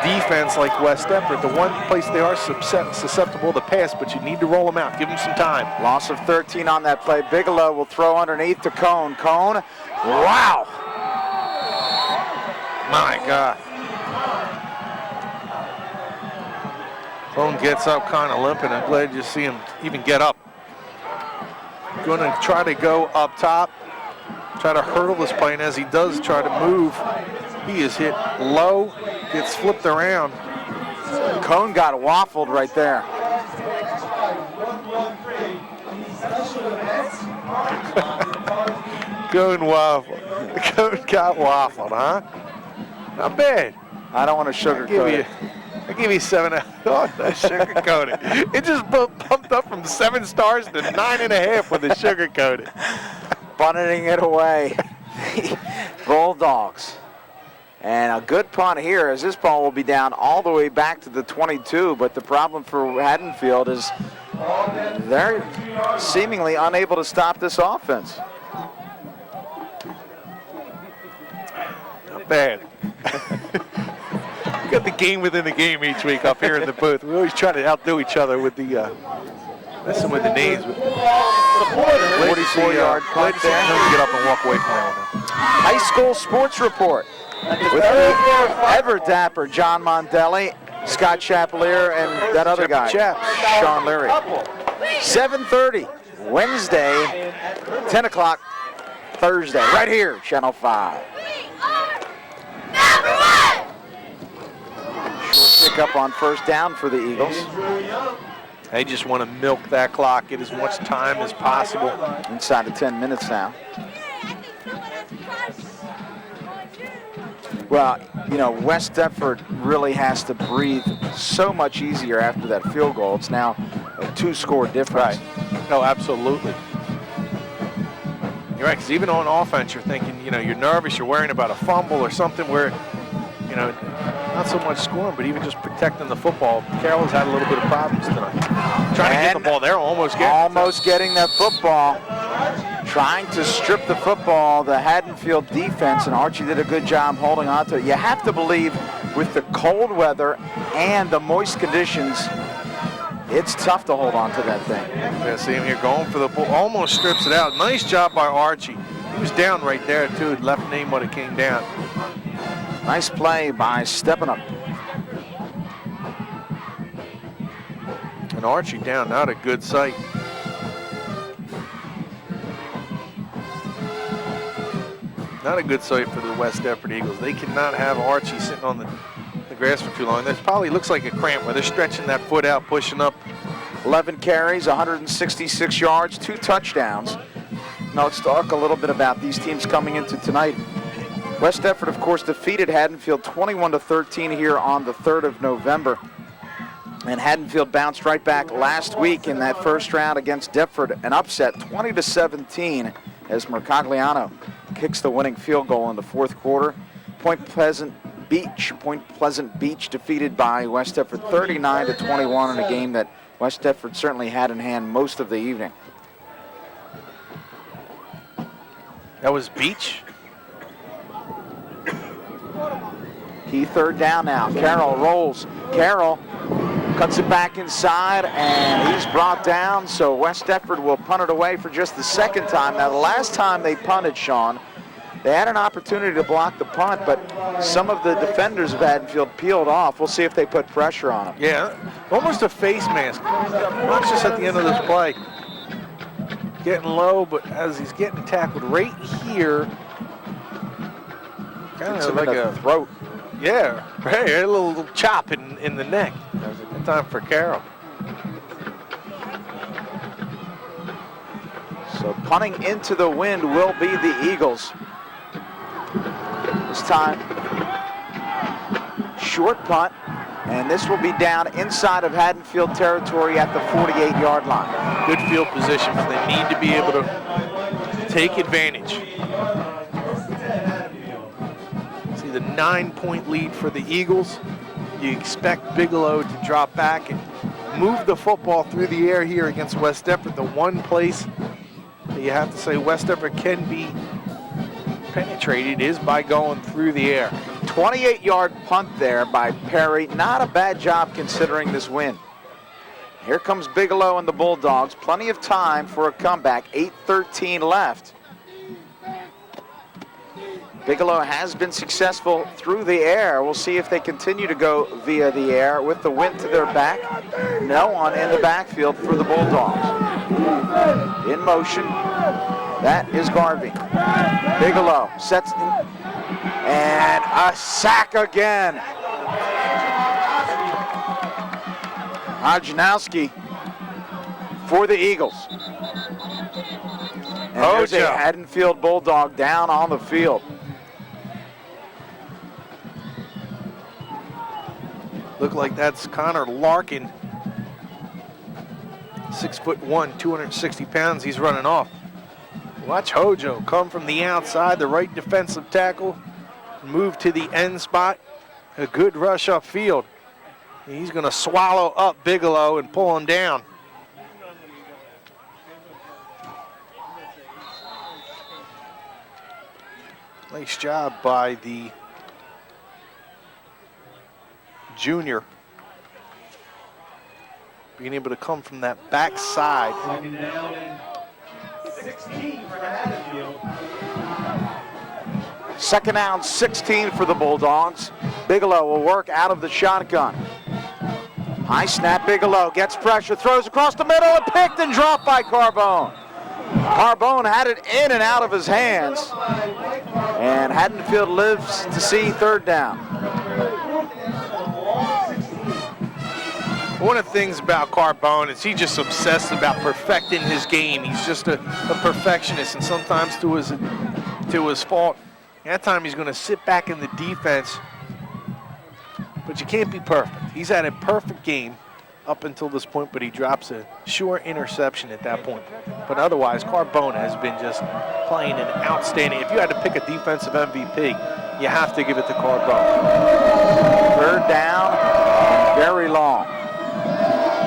defense like West Deptford. The one place they are susceptible to pass, but you need to roll them out. Give them some time. Loss of 13 on that play. Bigelow will throw underneath to Cohn. Cohn, wow. My God. Cohn gets up kind of limping. I'm glad you see him even get up. Going to try to go up top, try to hurdle this play, and as he does try to move, he is hit low, gets flipped around. Cohn got waffled right there. Cohn waffled. Cohn got waffled, huh? Not bad. I don't want to sugarcoat it. I give you 7. Oh, sugarcoat it. It just bumped up from 7 stars to 9.5 with the sugarcoat it. Bunting it away. Bulldogs. And a good punt here, as this ball will be down all the way back to the 22. But the problem for Haddonfield is they're seemingly unable to stop this offense. Not bad. We got the game within the game each week up here in the booth. We always try to outdo each other with the messing with the names. 44-yard punt there. Get up and walk away from that one. High school sports report with ever dapper John Mondelli, Scott Chapelier, and that other guy, Sean Leary. 7:30, Wednesday, 10 o'clock, Thursday, right here, Channel 5. Short pickup on first down for the Eagles. They just want to milk that clock, get as much time as possible. Inside of 10 minutes now. Well, you know, West Deptford really has to breathe so much easier after that field goal. It's now a 2-score difference. Right. No, absolutely. You're right, because even on offense, you're thinking, you know, you're nervous, you're worrying about a fumble or something where, you know, not so much scoring, but even just protecting the football. Carroll's had a little bit of problems tonight. Trying to get the ball there, almost getting that football. Trying to strip the football, the Haddonfield defense, and Archie did a good job holding on to it. You have to believe with the cold weather and the moist conditions, it's tough to hold on to that thing. Yeah, see him here going for the ball, almost strips it out. Nice job by Archie. He was down right there too, left name when it came down. Nice play by stepping up. And Archie down, not a good sight. Not a good sight for the West Deptford Eagles. They cannot have Archie sitting on the grass for too long. That probably looks like a cramp where they're stretching that foot out, pushing up. 11 carries, 166 yards, 2 touchdowns. Now let's talk a little bit about these teams coming into tonight. West Deptford, of course, defeated Haddonfield 21-13 here on the 3rd of November. And Haddonfield bounced right back last week in that first round against Deptford, an upset 20-17 as Mercogliano kicks the winning field goal in the fourth quarter. Point Pleasant Beach defeated by West Deptford 39-21 in a game that West Deptford certainly had in hand most of the evening. That was Beach. Key third down now. Carroll rolls. Carroll cuts it back inside, and he's brought down, so West Deptford will punt it away for just the second time. Now, the last time they punted, Sean, they had an opportunity to block the punt, but some of the defenders of Haddonfield peeled off. We'll see if they put pressure on them. Yeah, almost a face mask. Not just at the end of this play. Getting low, but as he's getting tackled right here, kind of like a throat. Yeah, right, a little chop in the neck. That was a good time for Carroll. So punting into the wind will be the Eagles. This time, short punt, and this will be down inside of Haddonfield territory at the 48-yard line. Good field position, but they need to be able to take advantage. See the 9-point lead for the Eagles. You expect Bigelow to drop back and move the football through the air here against West Deptford. The one place that you have to say West Deptford can be penetrated is by going through the air. 28-yard punt there by Perry. Not a bad job considering this win. Here comes Bigelow and the Bulldogs. Plenty of time for a comeback. 8:13 left. Bigelow has been successful through the air. We'll see if they continue to go via the air with the wind to their back. No one in the backfield for the Bulldogs. In motion, that is Garvey. Bigelow sets, and a sack again. Hodjanowski for the Eagles. And there's a Haddonfield Bulldog down on the field. Look like that's Connor Larkin. 6'1", 260 pounds, he's running off. Watch Hojo come from the outside, the right defensive tackle, move to the end spot. A good rush upfield. He's gonna swallow up Bigelow and pull him down. Nice job by the junior, being able to come from that back side. 16 for Haddonfield. Second down, 16 for the Bulldogs. Bigelow will work out of the shotgun. High snap, Bigelow gets pressure, throws across the middle, and picked and dropped by Carbone. Carbone had it in and out of his hands. And Haddonfield lives to see third down. One of the things about Carbone is he's just obsessed about perfecting his game. He's just a perfectionist, and sometimes to his fault. That time he's going to sit back in the defense, but you can't be perfect. He's had a perfect game up until this point, but he drops a sure interception at that point. But otherwise, Carbone has been just playing an outstanding. If you had to pick a defensive MVP, you have to give it to Carbone. Third down, very long.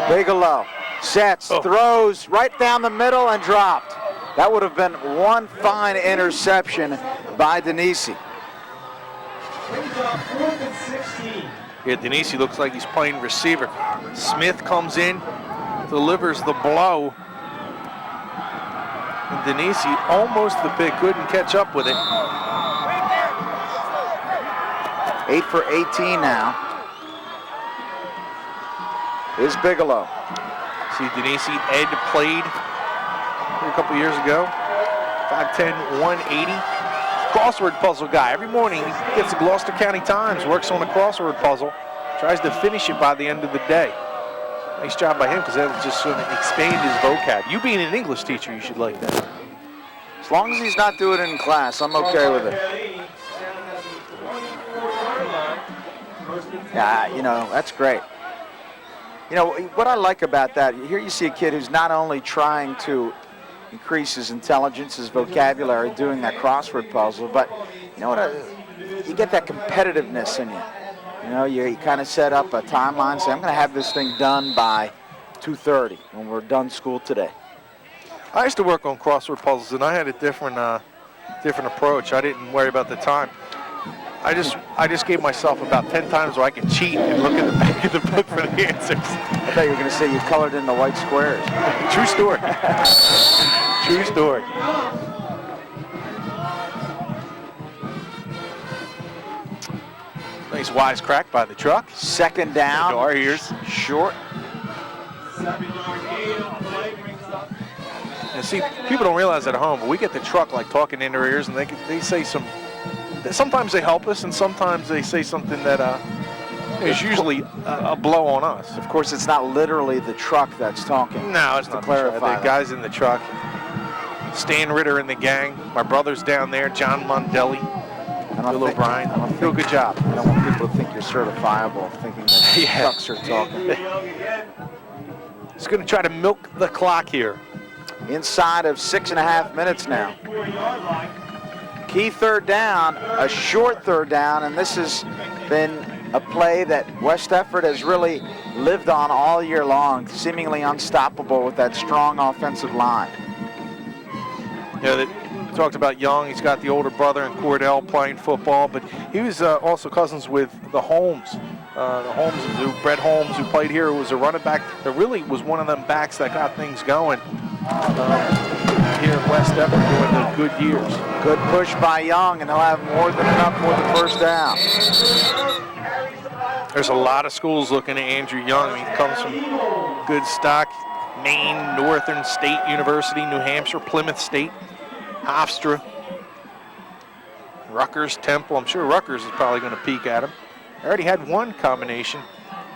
Bigelow sets, throws right down the middle and dropped. That would have been one fine interception by Denisi. Yeah, Denisi looks like he's playing receiver. Smith comes in, delivers the blow. And Denisi almost the pick, couldn't catch up with it. 8 for 18 now. Is Bigelow. See Denisi, Ed played a couple years ago. 5'10", 180. Crossword puzzle guy. Every morning he gets the Gloucester County Times, works on a crossword puzzle, tries to finish it by the end of the day. Nice job by him, because that was just going to expand his vocab. You being an English teacher, you should like that. As long as he's not doing it in class, I'm okay with it. Yeah, you know, that's great. You know, what I like about that, here you see a kid who's not only trying to increase his intelligence, his vocabulary, doing that crossword puzzle, but you know what, you get that competitiveness in you. You know, you kind of set up a timeline, say, I'm going to have this thing done by 2:30 when we're done school today. I used to work on crossword puzzles, and I had a different approach. I didn't worry about the time. I just gave myself about 10 times where I could cheat and look at the back of the book for the answers. I thought you were going to say you colored in the white squares. True story. True story. Nice wise crack by the truck. Second down. Our ears. Short. And see, people don't realize at home, but we get the truck like talking in their ears, and they say some. Sometimes they help us, and sometimes they say something that is usually a blow on us. Of course, it's not literally the truck that's talking. No, it's not to clarify. The guys in the truck. Stan Ritter and the gang. My brother's down there. John Mondelli. Bill O'Brien. Do a good job. I don't want people to think you're certifiable, thinking that trucks are talking. He's going to try to milk the clock here. Inside of 6.5 minutes now. Key third down, a short third down, and this has been a play that West Effort has really lived on all year long, seemingly unstoppable with that strong offensive line. Yeah, they talked about Young. He's got the older brother and Cordell playing football, but he was also cousins with the Holmes. Brett Holmes, who played here, who was a running back. That really was one of them backs that got things going here at West Effort during the good years. Good push by Young, and they'll have more than enough for the first down. There's a lot of schools looking at Andrew Young. He comes from good stock. Maine, Northern State University, New Hampshire, Plymouth State, Hofstra, Rutgers, Temple. I'm sure Rutgers is probably going to peek at him. I already had one combination.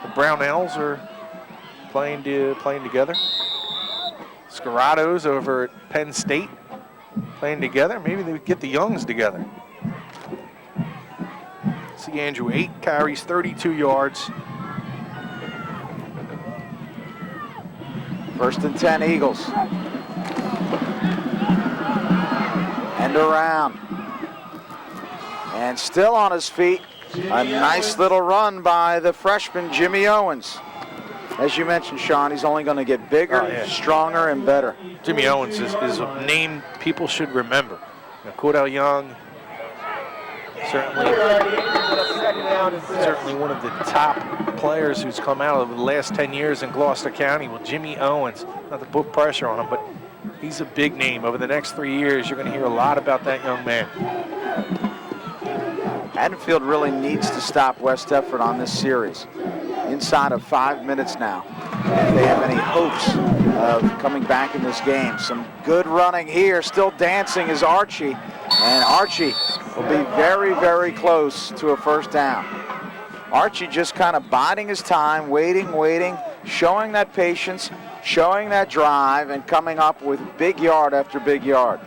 The Brownells are playing together. Scarados over at Penn State playing together. Maybe they would get the Youngs together. See Andrew, 8 carries, 32 yards. First and 10 Eagles. And around. And still on his feet. A nice little run by the freshman, Jimmy Owens. As you mentioned, Sean, he's only going to get bigger, stronger, and better. Jimmy Owens is a name people should remember. Now, Cordell Young, certainly one of the top players who's come out over the last 10 years in Gloucester County. Well, Jimmy Owens, not to put pressure on him, but he's a big name. Over the next 3 years, you're going to hear a lot about that young man. Haddonfield really needs to stop West Effort on this series. Inside of 5 minutes now. if they have any hopes of coming back in this game. Some good running here. Still dancing is Archie. And Archie will be very, very close to a first down. Archie just kind of biding his time, waiting, showing that patience, showing that drive, and coming up with big yard after big yard.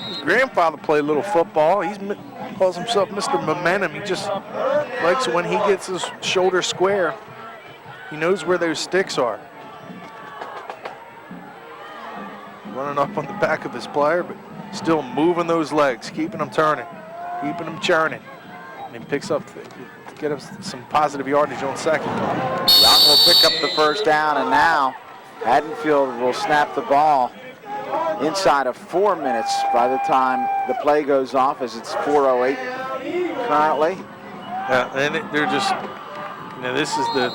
His grandfather played a little football. He calls himself Mr. Momentum. He just likes when he gets his shoulder square. He knows where those sticks are. Running up on the back of his player, but still moving those legs, keeping them turning, keeping them churning. And he picks up, get him some positive yardage on second. Young will pick up the first down, and now Haddonfield will snap the ball inside of 4 minutes by the time the play goes off, as it's 4:08 currently. Yeah, and they're just, this is the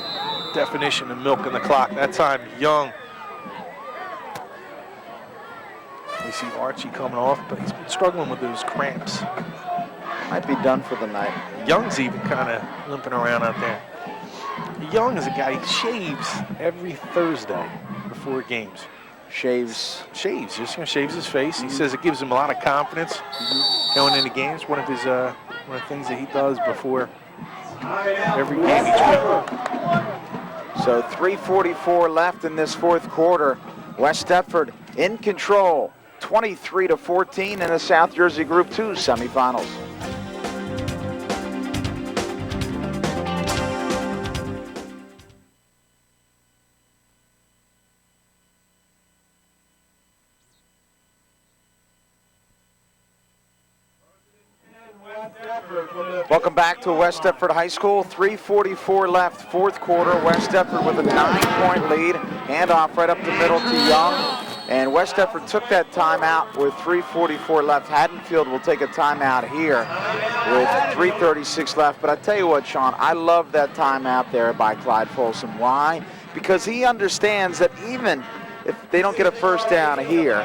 definition of milking the clock. That time, Young. You see Archie coming off, but he's been struggling with those cramps. Might be done for the night. Young's even kind of limping around out there. Young is a guy, he shaves every Thursday before games. Shaves, just shaves his face. He says it gives him a lot of confidence going into games. One of the things that he does before every game each week. So 3:44 left in this fourth quarter. West Deptford in control, 23-14 in the South Jersey Group 2 semifinals. Welcome back to West Deptford High School. 3:44 left, fourth quarter. West Deptford with a 9-point lead. Handoff right up the middle to Young. And West Deptford took that timeout with 3:44 left. Haddonfield will take a timeout here with 3:36 left. But I tell you what, Sean, I love that timeout there by Clyde Folsom. Why? Because he understands that even if they don't get a first down here,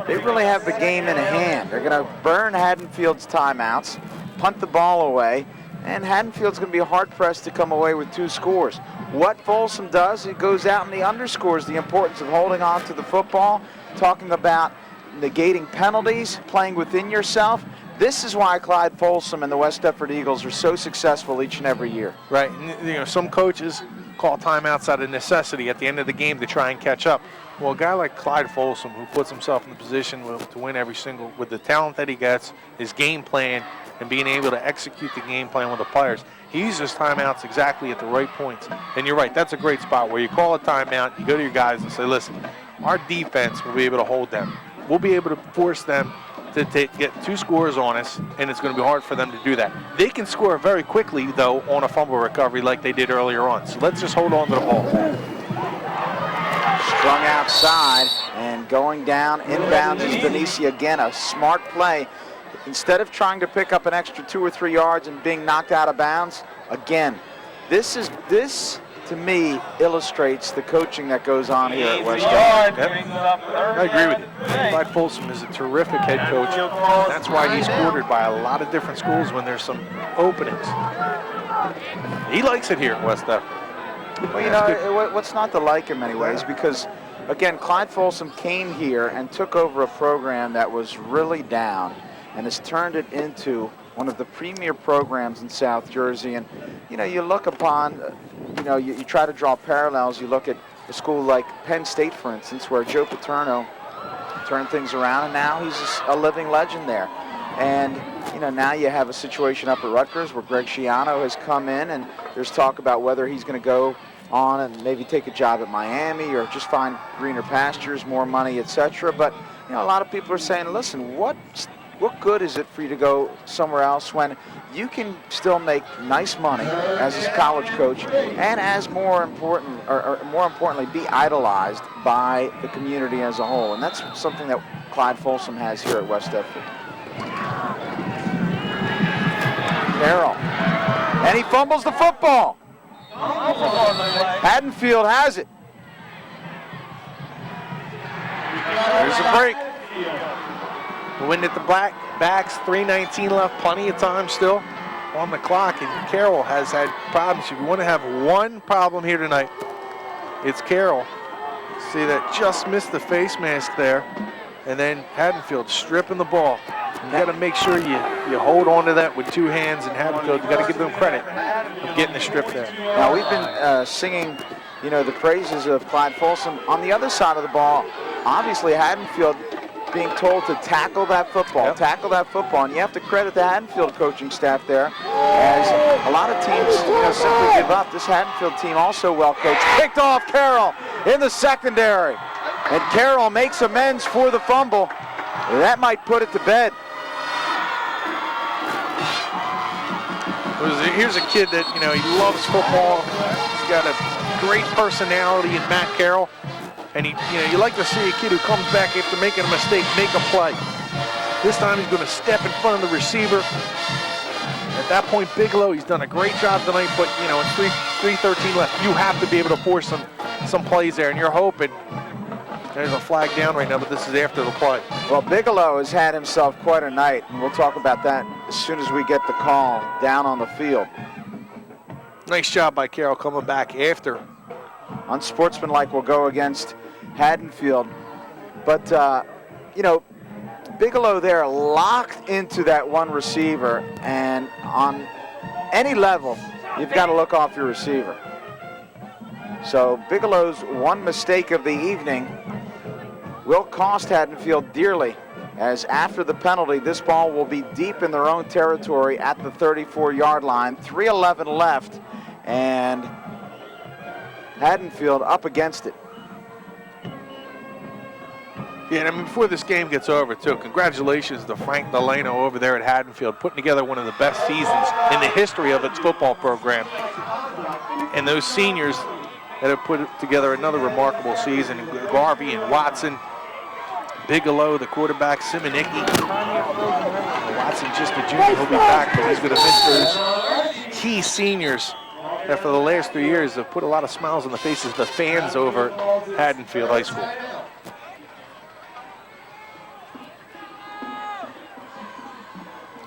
they really have the game in hand. They're going to burn Haddonfield's timeouts, punt the ball away, and Haddonfield's going to be hard-pressed to come away with 2 scores. What Folsom does, he goes out and he underscores the importance of holding on to the football, talking about negating penalties, playing within yourself. This is why Clyde Folsom and the West Deptford Eagles are so successful each and every year. Right. And, some coaches call timeouts out of necessity at the end of the game to try and catch up. Well, a guy like Clyde Folsom, who puts himself in the position to win every single, with the talent that he gets, his game plan, and being able to execute the game plan with the players, he uses timeouts exactly at the right points. And you're right, that's a great spot where you call a timeout, you go to your guys and say, listen, our defense will be able to hold them. We'll be able to force them to get 2 scores on us, and it's going to be hard for them to do that. They can score very quickly, though, on a fumble recovery like they did earlier on. So let's just hold on to the ball. Strung outside and going down inbounds is Benicia. Again, a smart play. Instead of trying to pick up an extra 2 or 3 yards and being knocked out of bounds, again, this to me illustrates the coaching that goes on here at West Deptford. I agree with you. Clyde Folsom is a terrific head coach. That's why he's quartered by a lot of different schools when there's some openings. He likes it here at West Deptford. Well, what's not to like in many ways, because, again, Clyde Folsom came here and took over a program that was really down and has turned it into one of the premier programs in South Jersey. And, you look upon, you try to draw parallels. You look at a school like Penn State, for instance, where Joe Paterno turned things around, and now he's a living legend there. And, now you have a situation up at Rutgers where Greg Schiano has come in, and there's talk about whether he's going to go on and maybe take a job at Miami or just find greener pastures, more money, etc. But, a lot of people are saying, listen, what good is it for you to go somewhere else when you can still make nice money as a college coach and as more importantly be idolized by the community as a whole? And that's something that Clyde Folsom has here at West Deptford. Carroll, and he fumbles the football. Haddonfield has it. There's a break. The wind at the backs, 3:19 left, plenty of time still. on the clock, and Carroll has had problems. If you want to have one problem here tonight, it's Carroll. See that just missed the face mask there, and then Haddonfield stripping the ball. You got to make sure you hold on to that with two hands, and Haddonfield, you got to give them credit of getting the strip there. Now we've been singing, the praises of Clyde Folsom. On the other side of the ball, obviously Haddonfield being told to tackle that football, and you have to credit the Haddonfield coaching staff there, as a lot of teams, simply give up. This Haddonfield team also well coached. Picked off Carroll in the secondary, and Carroll makes amends for the fumble. That might put it to bed. Here's a kid that, he loves football. He's got a great personality in Matt Carroll. And you like to see a kid who comes back after making a mistake, make a play. This time he's going to step in front of the receiver. At that point, Bigelow, he's done a great job tonight, but it's 3:13 left. You have to be able to force some plays there, and you're hoping. There's a flag down right now, but this is after the play. Well, Bigelow has had himself quite a night, and we'll talk about that as soon as we get the call down on the field. Nice job by Carroll coming back after. Unsportsmanlike will go against Haddonfield. But, Bigelow there locked into that one receiver, and on any level, you've got to look off your receiver. So Bigelow's one mistake of the evening will cost Haddonfield dearly, as after the penalty, this ball will be deep in their own territory at the 34-yard line. 3:11 left, and Haddonfield up against it. Yeah, and before this game gets over, too, congratulations to Frank Delano over there at Haddonfield, putting together one of the best seasons in the history of its football program. And those seniors that have put together another remarkable season, Garvey and Watson, Bigelow, the quarterback, Simonicki. Watson just a junior, he'll be back, but he's going to miss those key seniors that for the last 3 years have put a lot of smiles on the faces of the fans over at Haddonfield High School.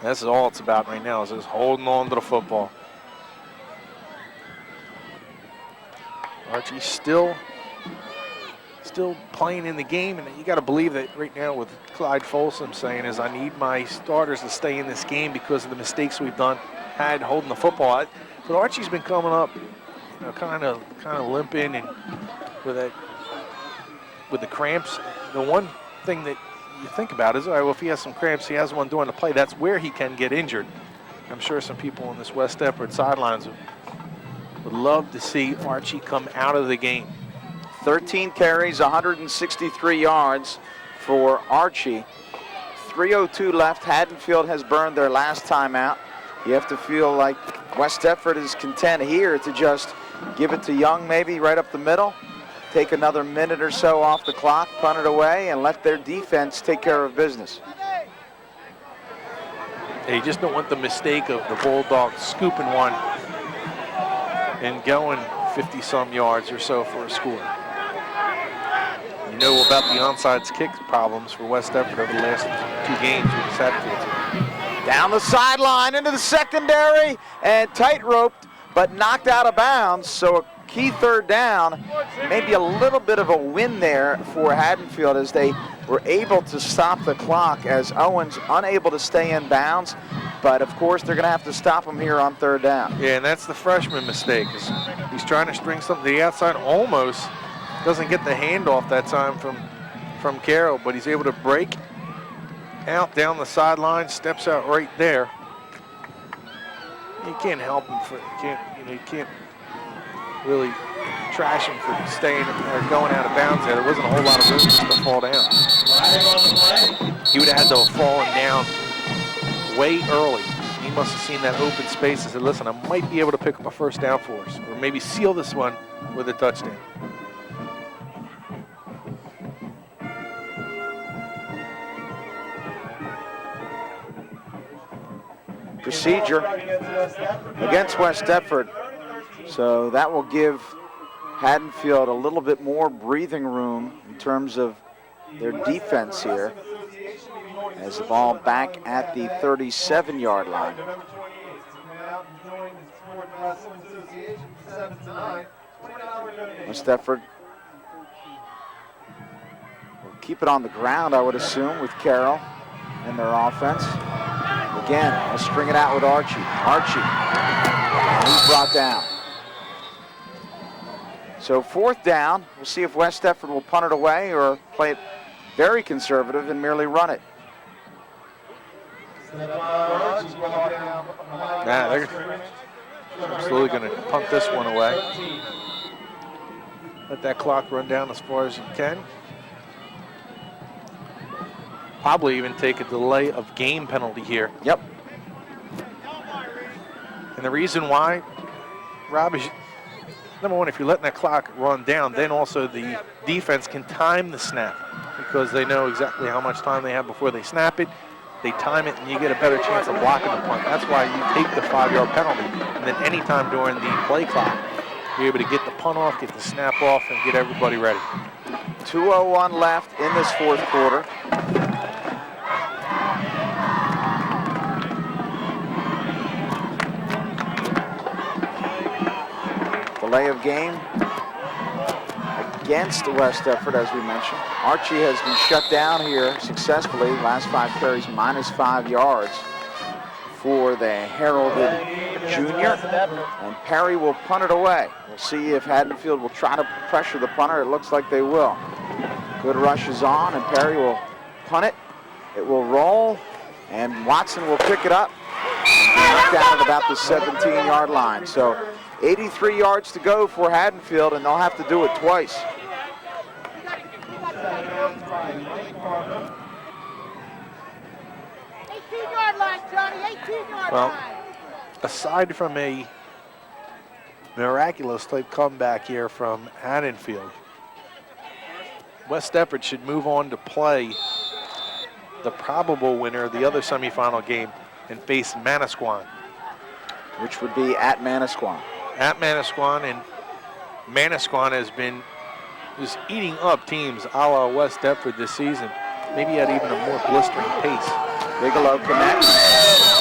This is all it's about right now, is just holding on to the football. Archie still playing in the game, and you got to believe that right now with Clyde Folsom saying is, I need my starters to stay in this game because of the mistakes we've had holding the football. But Archie's been coming up, kind of limping and with the cramps. The one thing that you think about is, all right, well, if he has some cramps, he has one during the play, that's where he can get injured. I'm sure some people on this West Deptford sidelines would love to see Archie come out of the game. 13 carries, 163 yards for Archie. 3:02 left. Haddonfield has burned their last timeout. You have to feel like West Deptford is content here to just give it to Young, maybe right up the middle, take another minute or so off the clock, punt it away, and let their defense take care of business. You just don't want the mistake of the Bulldogs scooping one and going 50-some yards or so for a score. You know about the onside kick problems for West Deptford over the last 2 games with the Haddonfield. Down the sideline into the secondary and tight-roped, but knocked out of bounds. So a key third down, maybe a little bit of a win there for Haddonfield as they were able to stop the clock, as Owens unable to stay in bounds. But of course, they're going to have to stop him here on third down. Yeah, and that's the freshman mistake. He's trying to string something to the outside, almost doesn't get the handoff that time from Carroll, but he's able to break out down the sideline, steps out right there. You can't help him you can't really trash him for staying or going out of bounds there. There wasn't a whole lot of room just to fall down. He would have had to have fallen down way early. He must have seen that open space and said, listen, I might be able to pick up a first down for us, or maybe seal this one with a touchdown. Procedure against West Deptford. So that will give Haddonfield a little bit more breathing room in terms of their defense here, as the ball back at the 37-yard line. 7-9. West Deptford will keep it on the ground, I would assume, with Carroll in their offense. Again, they'll string it out with Archie. And he's brought down. So 4th down. We'll see if West Deptford will punt it away or play it very conservative and merely run it. Nah, they're absolutely going to punt this one away. Let that clock run down as far as you can. Probably even take a delay of game penalty here. Yep. And the reason why, Rob, is number one, if you're letting that clock run down, then also the defense can time the snap because they know exactly how much time they have before they snap it. They time it, and you get a better chance of blocking the punt. That's why you take the 5-yard penalty. And then anytime during the play clock, you're able to get the punt off, get the snap off, and get everybody ready. 2:01 left in this 4th quarter. Delay of game against West Deptford, as we mentioned. Archie has been shut down here successfully. Last 5 carries, -5 yards for the heralded junior. And Perry will punt it away. We'll see if Haddonfield will try to pressure the punter. It looks like they will. Good rush is on, and Perry will punt it. It will roll, and Watson will pick it up. Knocked down at about the 17-yard line. So 83 yards to go for Haddonfield, and they'll have to do it twice. Well, aside from a miraculous type comeback here from Haddonfield, West Deptford should move on to play the probable winner of the other semifinal game and face Manasquan. Which would be at Manasquan. At Manasquan, and Manasquan has been just eating up teams a la West Deptford this season, maybe at even a more blistering pace. Bigelow connects,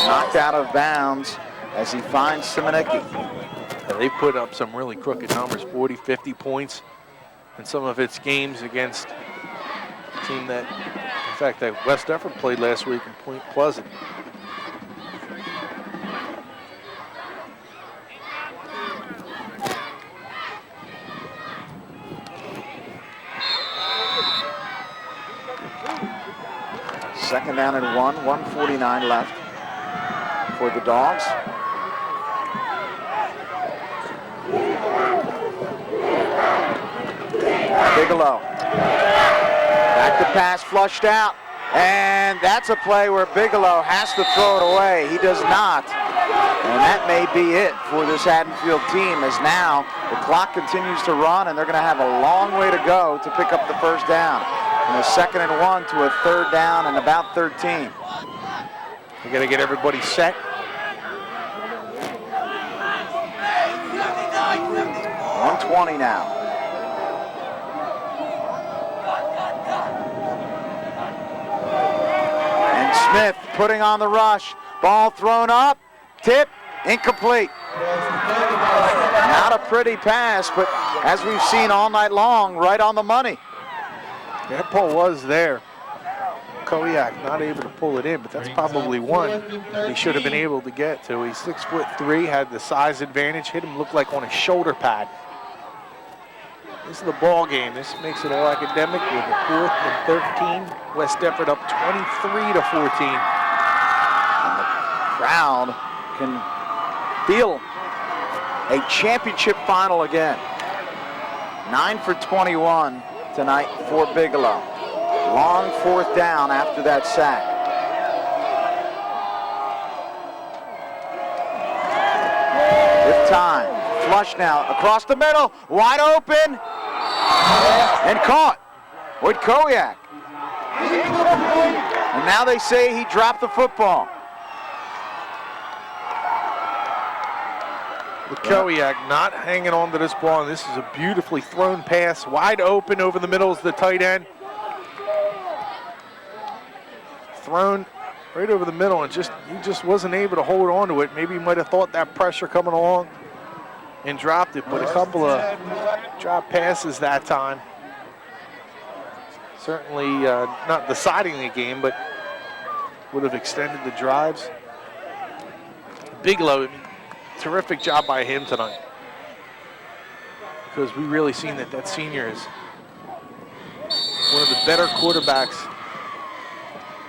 knocked out of bounds as he finds Simonicki. Yeah, they put up some really crooked numbers, 40, 50 points in some of its games against a team that, in fact, that West Deptford played last week in Point Pleasant. Second down and 1:49 left for the Dogs. Bigelow. Back to pass, flushed out. And that's a play where Bigelow has to throw it away. He does not. And that may be it for this Haddonfield team, as now the clock continues to run, and they're going to have a long way to go to pick up the first down. From a 2nd and 1 to a 3rd down and about 13. We got to get everybody set. $120 now. And Smith putting on the rush. Ball thrown up, tip, incomplete. Not a pretty pass, but as we've seen all night long, right on the money. That ball was there. Koyak not able to pull it in, but that's probably one he should have been able to get to. He's 6'3", had the size advantage, hit him look like on a shoulder pad. This is the ball game. This makes it all academic with the 4th and 13. West Deptford up 23-14. And the crowd can feel a championship final again. 9 for 21 tonight for Bigelow. Long 4th down after that sack. With time, flush now across the middle, wide open, and caught with Koyak. And now they say he dropped the football. Koyak not hanging on to this ball, and this is a beautifully thrown pass, wide open over the middle is the tight end. Thrown right over the middle, and he just wasn't able to hold on to it. Maybe he might have thought that pressure coming along and dropped it, but a couple of drop passes that time. Certainly not deciding the game, but would have extended the drives. Bigelow, terrific job by him tonight, because we really seen that senior is one of the better quarterbacks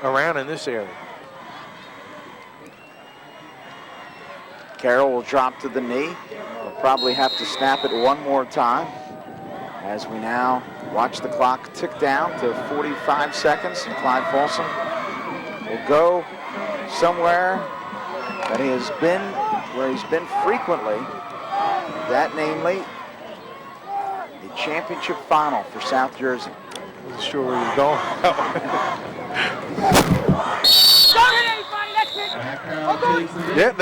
around in this area. Carroll will drop to the knee. We'll probably have to snap it one more time as we now watch the clock tick down to 45 seconds, and Clyde Folsom will go somewhere that he has been, where he's been frequently, that namely the championship final for South Jersey. Wasn't sure where you're going. Yeah,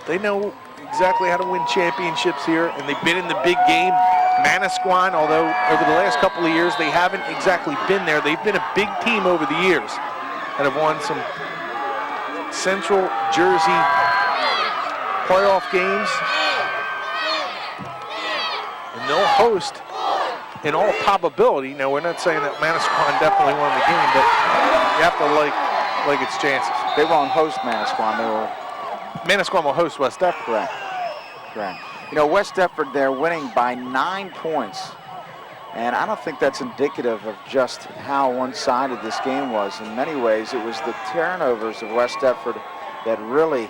they know exactly how to win championships here, and they've been in the big game. Manasquan, although over the last couple of years they haven't exactly been there, they've been a big team over the years and have won some Central Jersey playoff games. And they'll host, in all probability, now we're not saying that Manasquan definitely won the game, but you have to like its chances. They won't host Manasquan. Manasquan will host West Deptford. Correct. You know, West Deptford, they're winning by 9 points. And I don't think that's indicative of just how one-sided this game was. In many ways, it was the turnovers of West Deptford that really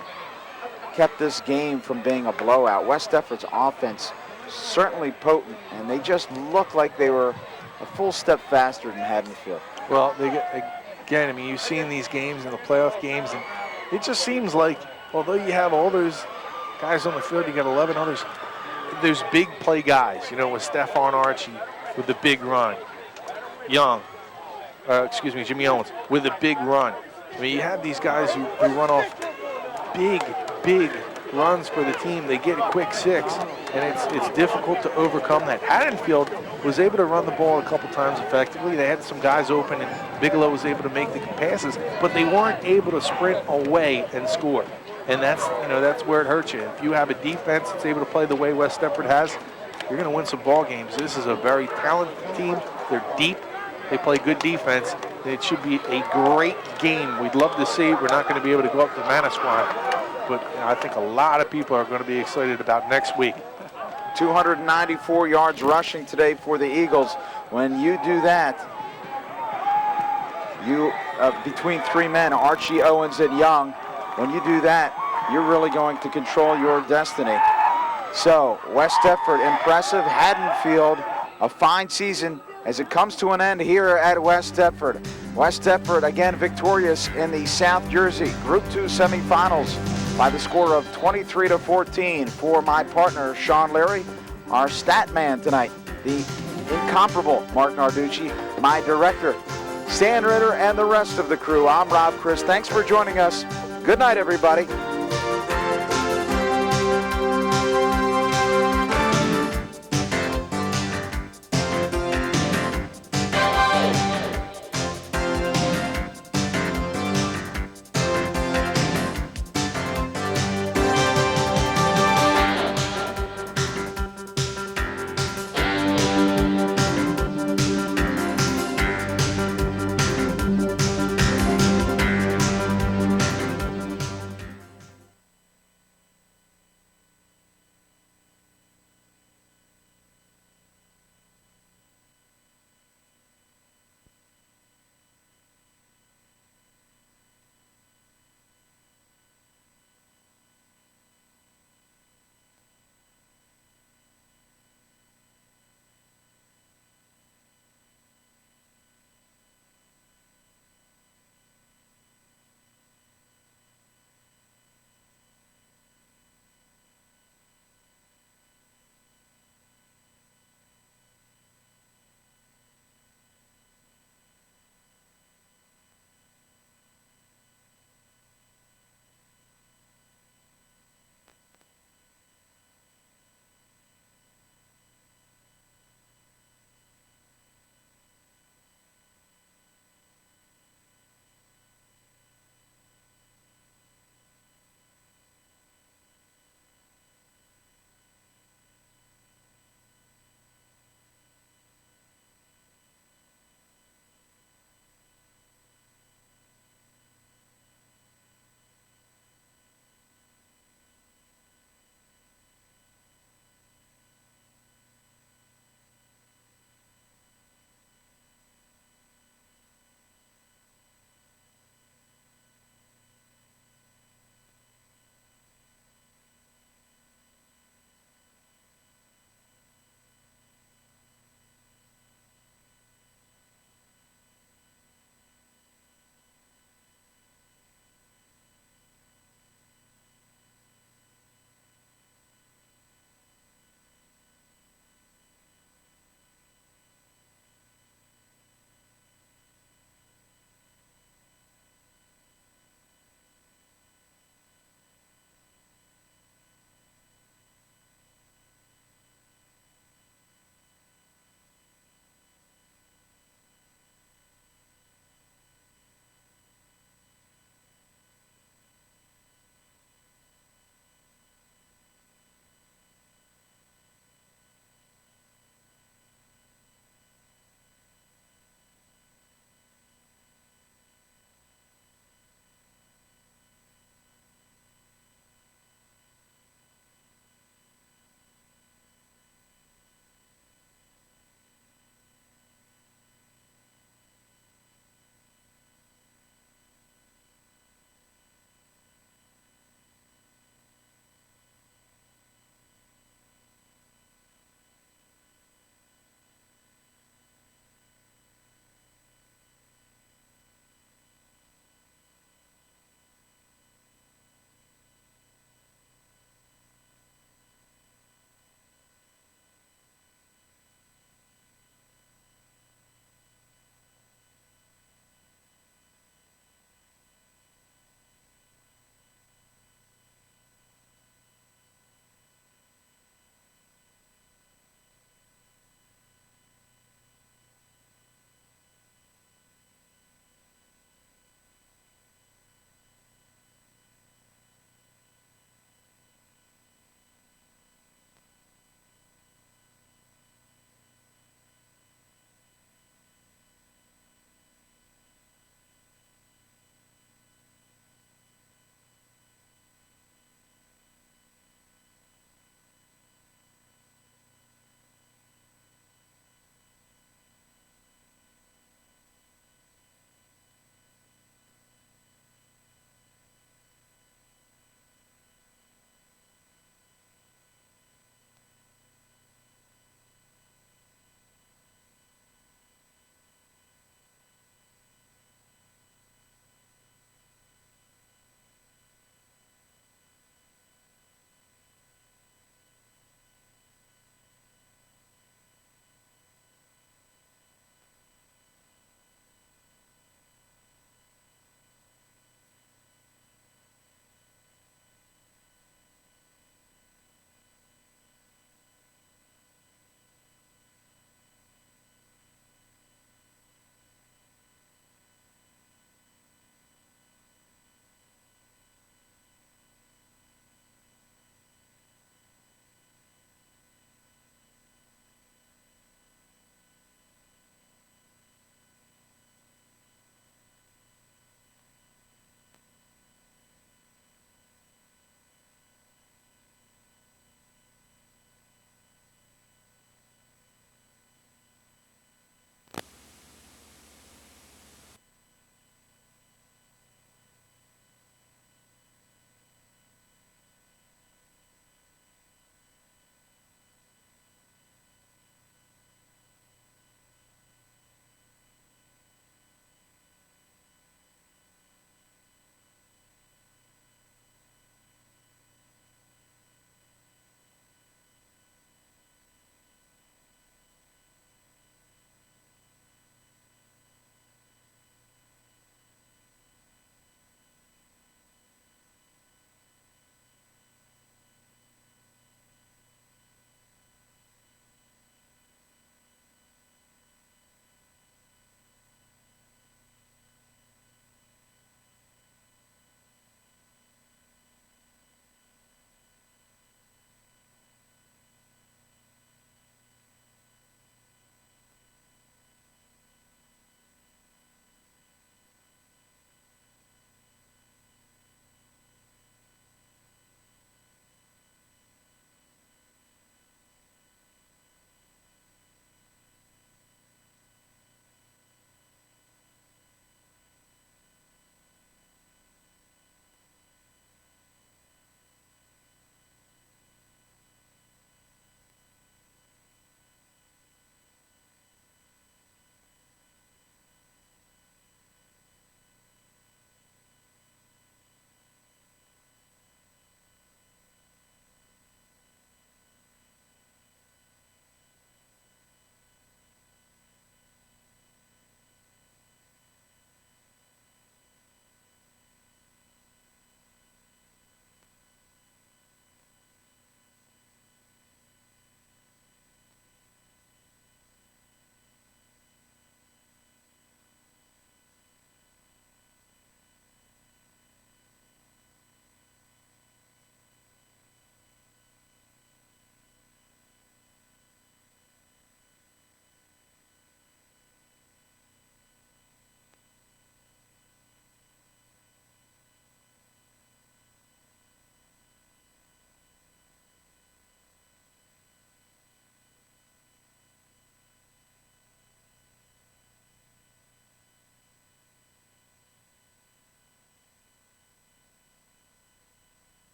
kept this game from being a blowout. West Deptford's offense certainly potent, and they just looked like they were a full step faster than Haddonfield. Well, again, I mean, you've seen these games in the playoff games, and it just seems like, although you have all those guys on the field, you got 11 others, there's big play guys, you know, with Stephon Archie with the big run. Jimmy Owens with a big run. I mean, you have these guys who run off big runs for the team. They get a quick 6, and it's difficult to overcome that. Haddonfield was able to run the ball a couple times effectively. They had some guys open, and Bigelow was able to make the passes, but they weren't able to sprint away and score. And that's where it hurts you. If you have a defense that's able to play the way West Deptford has, you're going to win some ball games. This is a very talented team. They're deep. They play good defense. And it should be a great game. We'd love to see it. We're not going to be able to go up to Manasquan, but I think a lot of people are going to be excited about next week. 294 yards rushing today for the Eagles. When you do that, you between 3 men, Archie, Owens, and Young, when you do that, you're really going to control your destiny. So, West Deptford impressive. Haddonfield, a fine season as it comes to an end here at West Deptford. West Deptford again victorious in the South Jersey Group 2 semifinals by the score of 23-14. For my partner, Sean Leary, our stat man tonight, the incomparable Mark Narducci, my director, Stan Ritter, and the rest of the crew. I'm Rob Chris. Thanks for joining us. Good night, everybody.